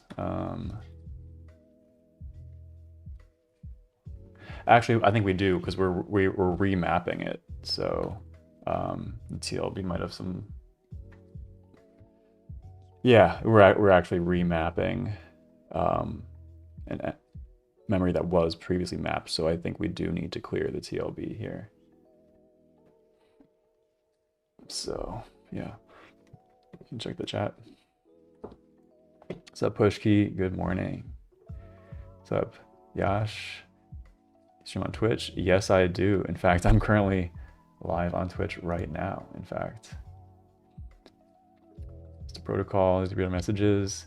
Actually, I think we do because we're remapping it. So the TLB might have some. Yeah, we're actually remapping an memory that was previously mapped. So I think we do need to clear the TLB here. So yeah, you can check the chat. What's up, Pushkey? Good morning. What's up, Yash? Stream on Twitch? Yes, I do. In fact, I'm currently live on Twitch right now. In fact, it's the protocol. Is to read messages?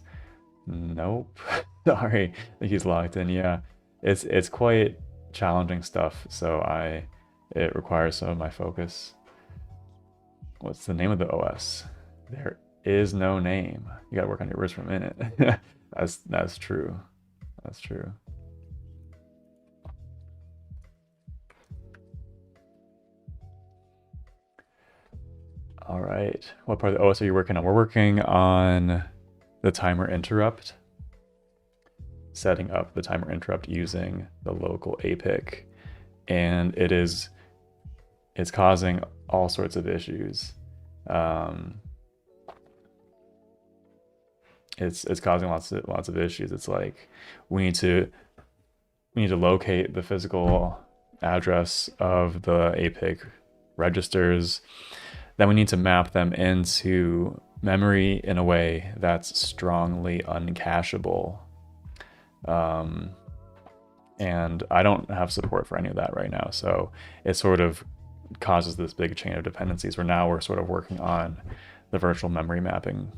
Nope. Sorry, I think he's locked in. Yeah, it's quite challenging stuff. So it requires some of my focus. What's the name of the OS? There is no name. You gotta work on your words for a minute. That's true. That's true. All right. What part of the OS are you working on? We're working on the timer interrupt. Setting up the timer interrupt using the local APIC. And it's causing all sorts of issues. It's causing lots of issues. It's like we need to locate the physical address of the APIC registers. Then we need to map them into memory in a way that's strongly uncacheable. And I don't have support for any of that right now. So it sort of causes this big chain of dependencies where now we're sort of working on the virtual memory mapping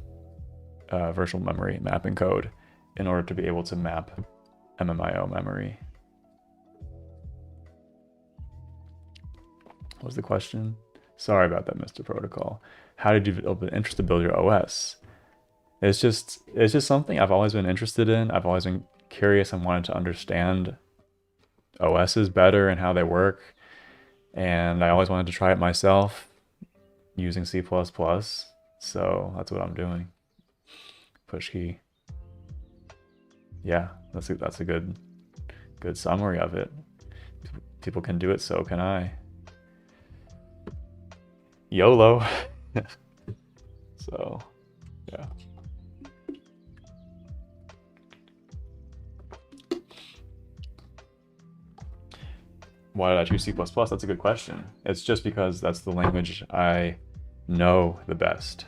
code in order to be able to map MMIO memory. What was the question? Sorry about that, Mr. Protocol. How did you develop an interest to build your OS? It's just something I've always been interested in. I've always been curious and wanted to understand OSs better and how they work. And I always wanted to try it myself using C++. So that's what I'm doing. Push key. Yeah, that's a good summary of it. People can do it, so can I. YOLO. So, yeah. Why did I choose C++? That's a good question. It's just because that's the language I know the best.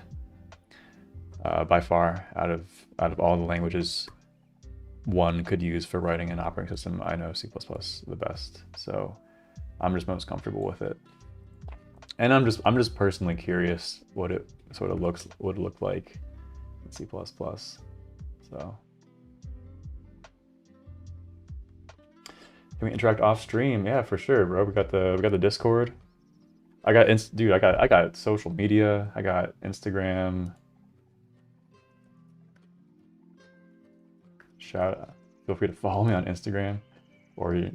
By far, out of all the languages one could use for writing an operating system, I know C++ the best. So I'm just most comfortable with it. And I'm just personally curious what it sort of would look like in C++. So can we interact off stream? Yeah, for sure, bro. We got the Discord. I got social media. I got Instagram. Shout out. Feel free to follow me on Instagram, or we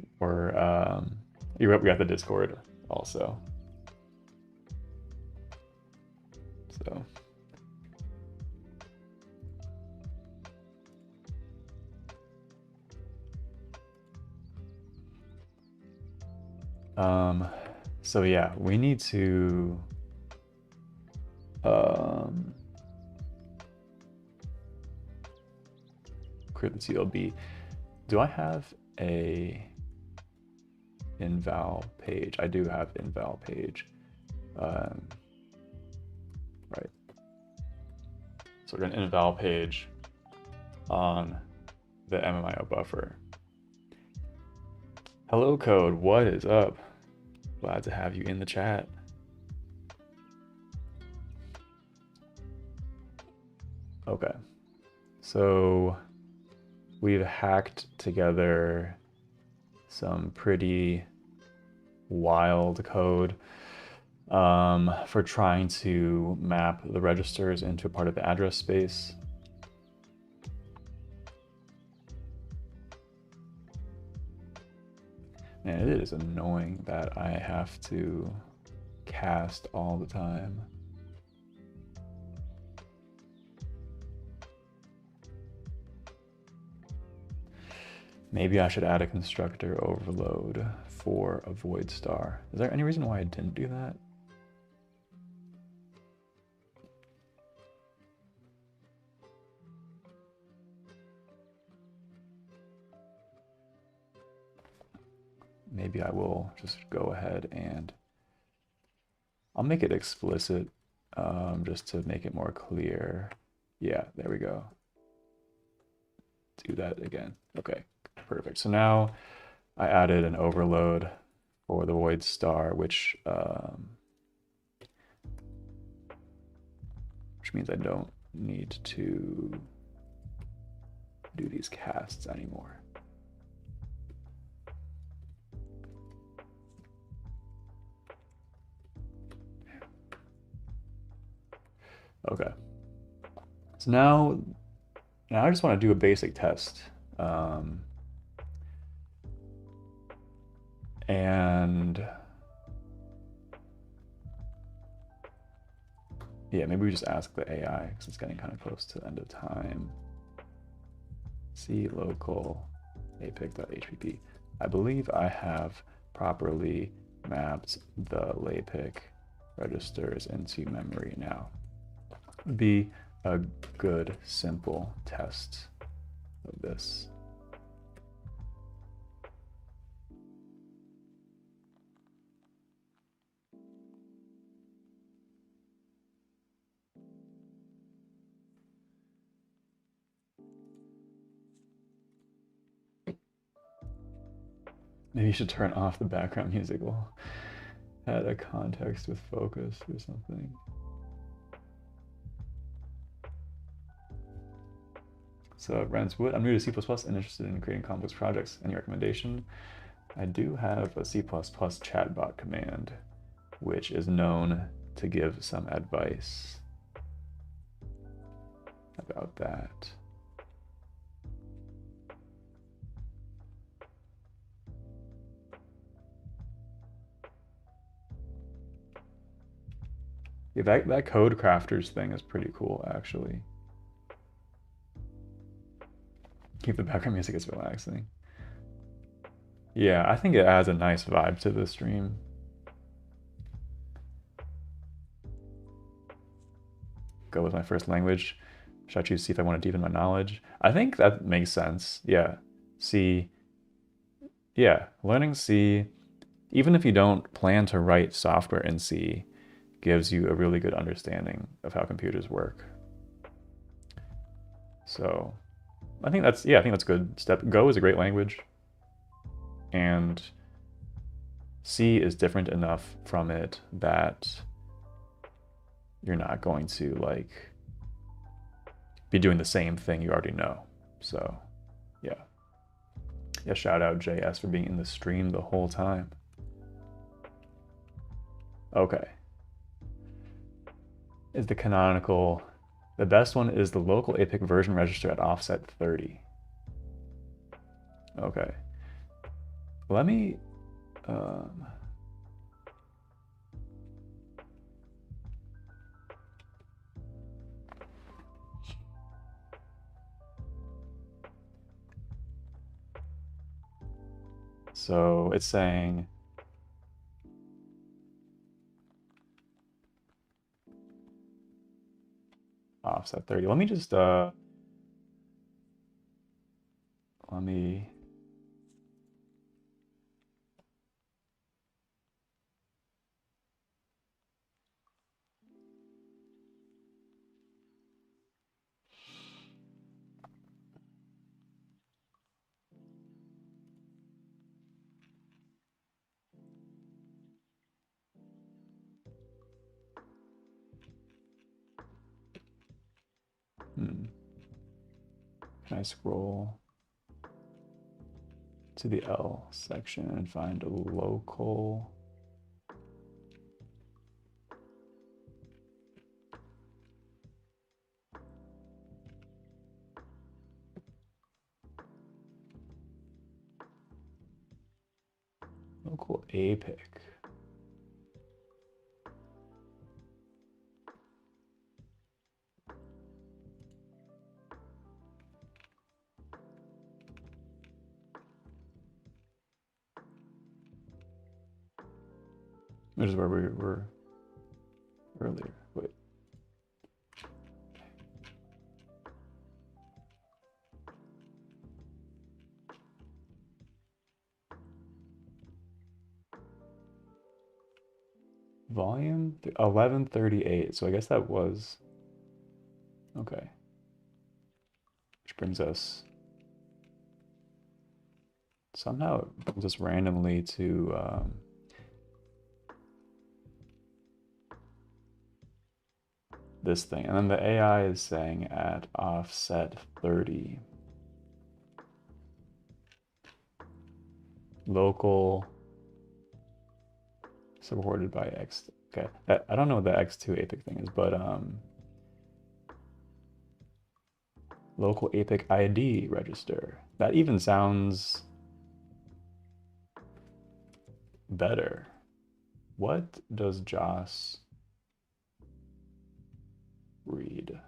got the Discord also. So. So yeah, we need to create the TLB. Do I have a inval page? I do have inval page. Right. So we're going to inval page on the MMIO buffer. Hello code, what is up? Glad to have you in the chat. Okay, so we've hacked together some pretty wild code for trying to map the registers into a part of the address space. And it is annoying that I have to cast all the time. Maybe I should add a constructor overload for a void star. Is there any reason why I didn't do that? Maybe I will just go ahead and I'll make it explicit just to make it more clear. Yeah, there we go. Do that again. Okay, perfect. So now I added an overload for the void star, which means I don't need to do these casts anymore. Okay. So now I just want to do a basic test. And yeah, maybe we just ask the AI because it's getting kind of close to the end of time. C local lapic.hpp. I believe I have properly mapped the LAPIC registers into memory now. Would be a good simple test of this. Maybe you should turn off the background music while add a context with focus or something. So Rents Wood, I'm new to C++ and interested in creating complex projects. Any recommendation? I do have a C++ chatbot command, which is known to give some advice about that. Yeah, that code crafters thing is pretty cool, actually. Keep the background music, it's relaxing. Yeah, I think it adds a nice vibe to the stream. Go with my first language. Should I choose C if I want to deepen my knowledge? I think that makes sense. Yeah, C. Yeah, learning C, even if you don't plan to write software in C, gives you a really good understanding of how computers work. So I think that's good step. Go is a great language, and C is different enough from it that you're not going to like be doing the same thing you already know. So yeah. Yeah, shout out JS for being in the stream the whole time. Okay. Is the canonical, the best one is the local APIC version register at offset 30. Okay. Let me, so it's saying, offset 30. Let me just, let me, can I scroll to the L section and find a local? Local APIC. Which is where we were earlier. Wait. Volume 1138. So I guess that was, okay. Which brings us, somehow it brings us randomly to this thing. And then the AI is saying at offset 30. Local supported by X. Okay, I don't know what the X2 APIC thing is, but local APIC ID register. That even sounds better. What does JOS read?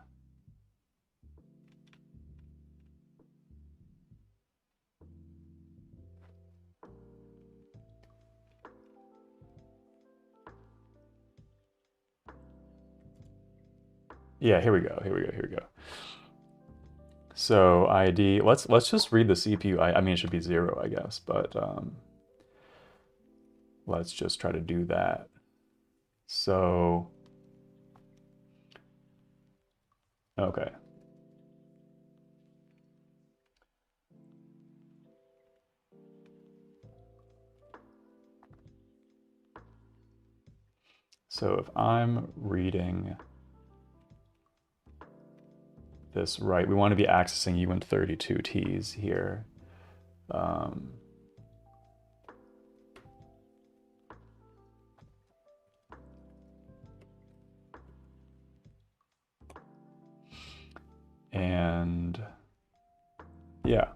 Yeah, here we go. So ID, let's just read the CPU. I mean, it should be 0, I guess, but let's just try to do that. So, okay. So if I'm reading this right, we want to be accessing uint32Ts here. And yeah,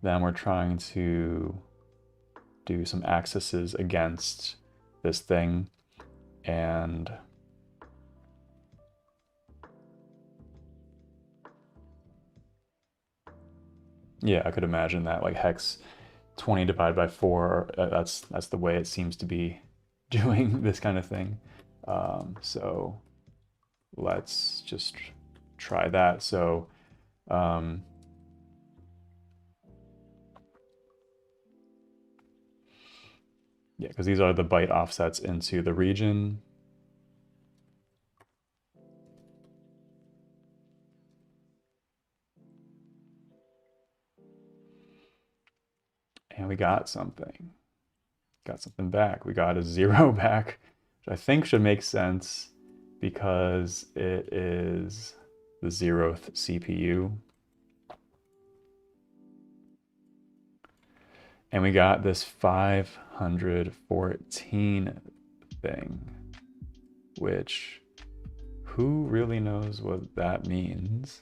then we're trying to do some accesses against this thing, and yeah, I could imagine that like hex 20 divided by 4, that's the way it seems to be doing this kind of thing. So let's just try that. So yeah, because these are the byte offsets into the region. And we got something. Got something back. We got a 0 back, which I think should make sense because it is the 0th CPU. And we got this 514 thing, which who really knows what that means?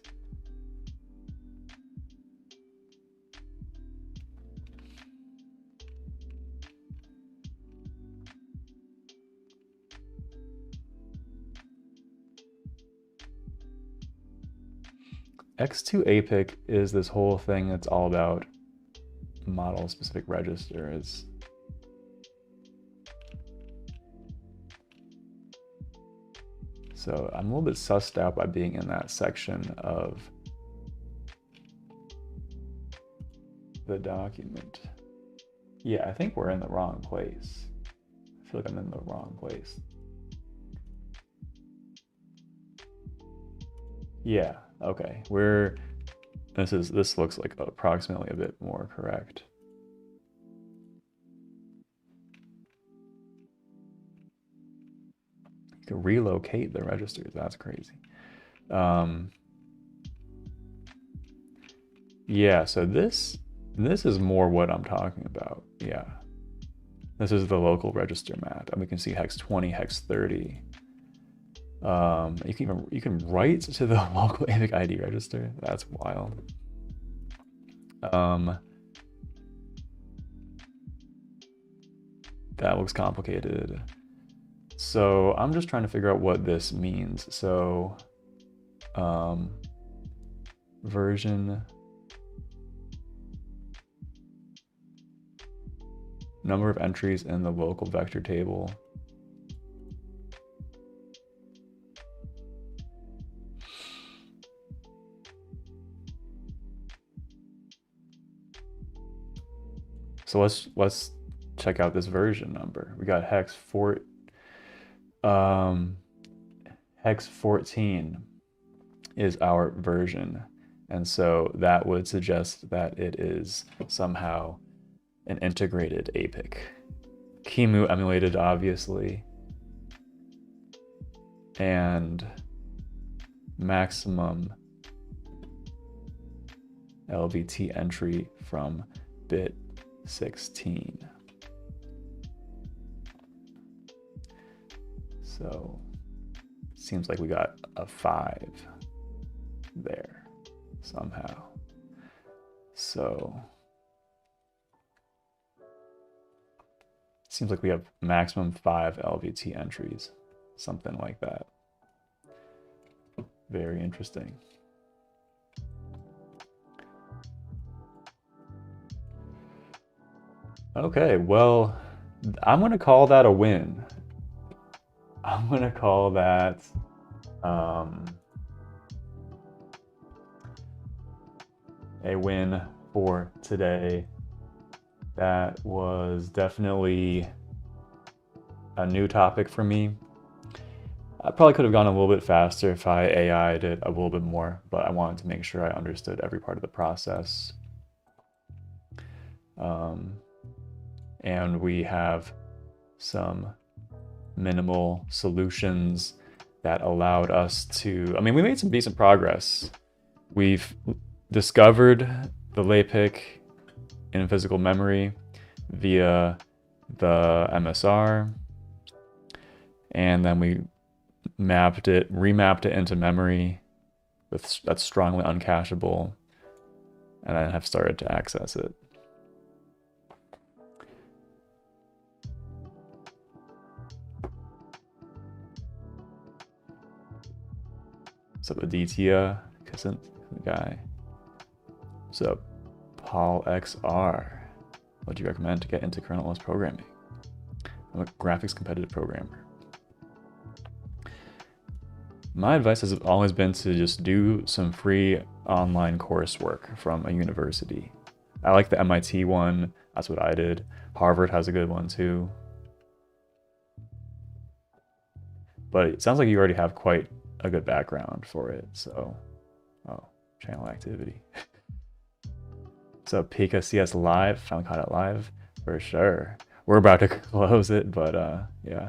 X2 APIC is this whole thing that's all about model specific registers. So I'm a little bit sussed out by being in that section of the document. Yeah, I think we're in the wrong place. I feel like I'm in the wrong place. Yeah, okay. This looks like approximately a bit more correct. You can relocate the registers, that's crazy. Yeah, so this is more what I'm talking about. Yeah. This is the local register map, and we can see hex 20, hex 30. You can write to the local APIC ID register. That's wild. That looks complicated. So I'm just trying to figure out what this means. So version, number of entries in the local vector table. So let's check out this version number. We got hex 14 is our version. And so that would suggest that it is somehow an integrated APIC. QEMU emulated, obviously. And maximum LVT entry from bit 16. So seems like we got a 5 there somehow. So seems like we have maximum 5 LVT entries, something like that. Very interesting. Okay, well, I'm gonna call that a win. I'm gonna call that a win for today. That was definitely a new topic for me. I probably could have gone a little bit faster if I AI'd it a little bit more, but I wanted to make sure I understood every part of the process. And we have some minimal solutions that allowed us to, I mean, we made some decent progress. We've discovered the LAPIC in physical memory via the MSR, and then we remapped it into memory that's strongly uncacheable, and then have started to access it. What's up, Aditya? Cousin guy. What's up, Paul XR? What do you recommend to get into kernel-less programming? I'm a graphics competitive programmer. My advice has always been to just do some free online coursework from a university. I like the MIT one. That's what I did. Harvard has a good one too. But it sounds like you already have quite a good background for it. So, oh, channel activity. So Pika CS Live, finally caught it live for sure. We're about to close it, but yeah.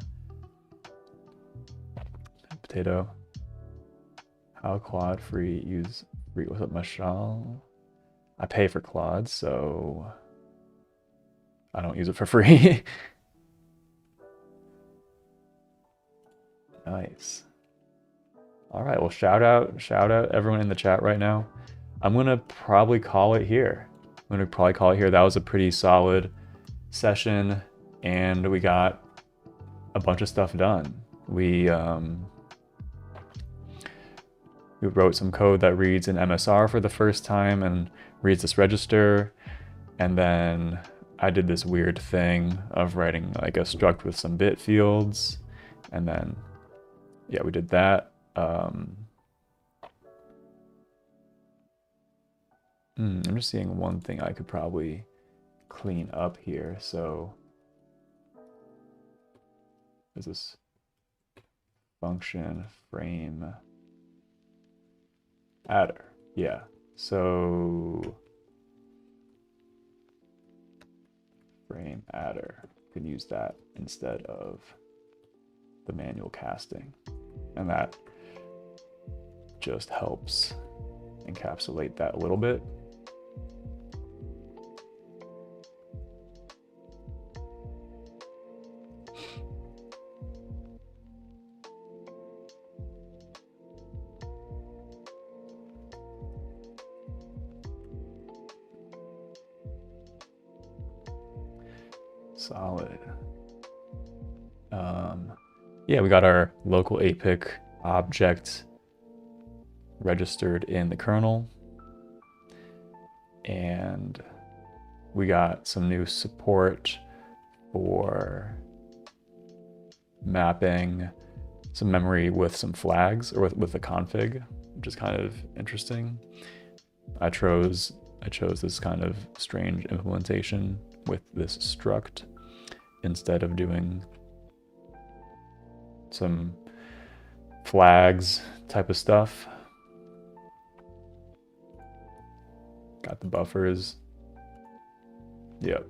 Potato. How Claude free use free? What's up, Mashal? I pay for Claude, so I don't use it for free. Nice. All right, well, shout out everyone in the chat right now. I'm gonna probably call it here. That was a pretty solid session, and we got a bunch of stuff done. We wrote some code that reads an MSR for the first time and reads this register, and then I did this weird thing of writing like a struct with some bit fields, and then yeah, we did that. I'm just seeing one thing I could probably clean up here. So is this function frame adder? Yeah. So frame adder, can use that instead of the manual casting, and that just helps encapsulate that a little bit. Solid. Yeah, we got our local LAPIC object registered in the kernel, and we got some new support for mapping some memory with some flags, or with the config, which is kind of interesting. I chose this kind of strange implementation with this struct instead of doing some flags type of stuff. Got the buffers. Yep.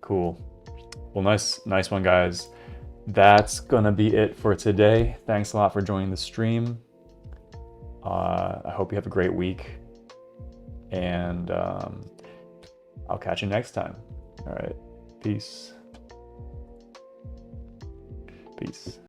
Cool. Well, nice one, guys. That's gonna be it for today. Thanks a lot for joining the stream. I hope you have a great week, and I'll catch you next time. All right. Peace. Peace.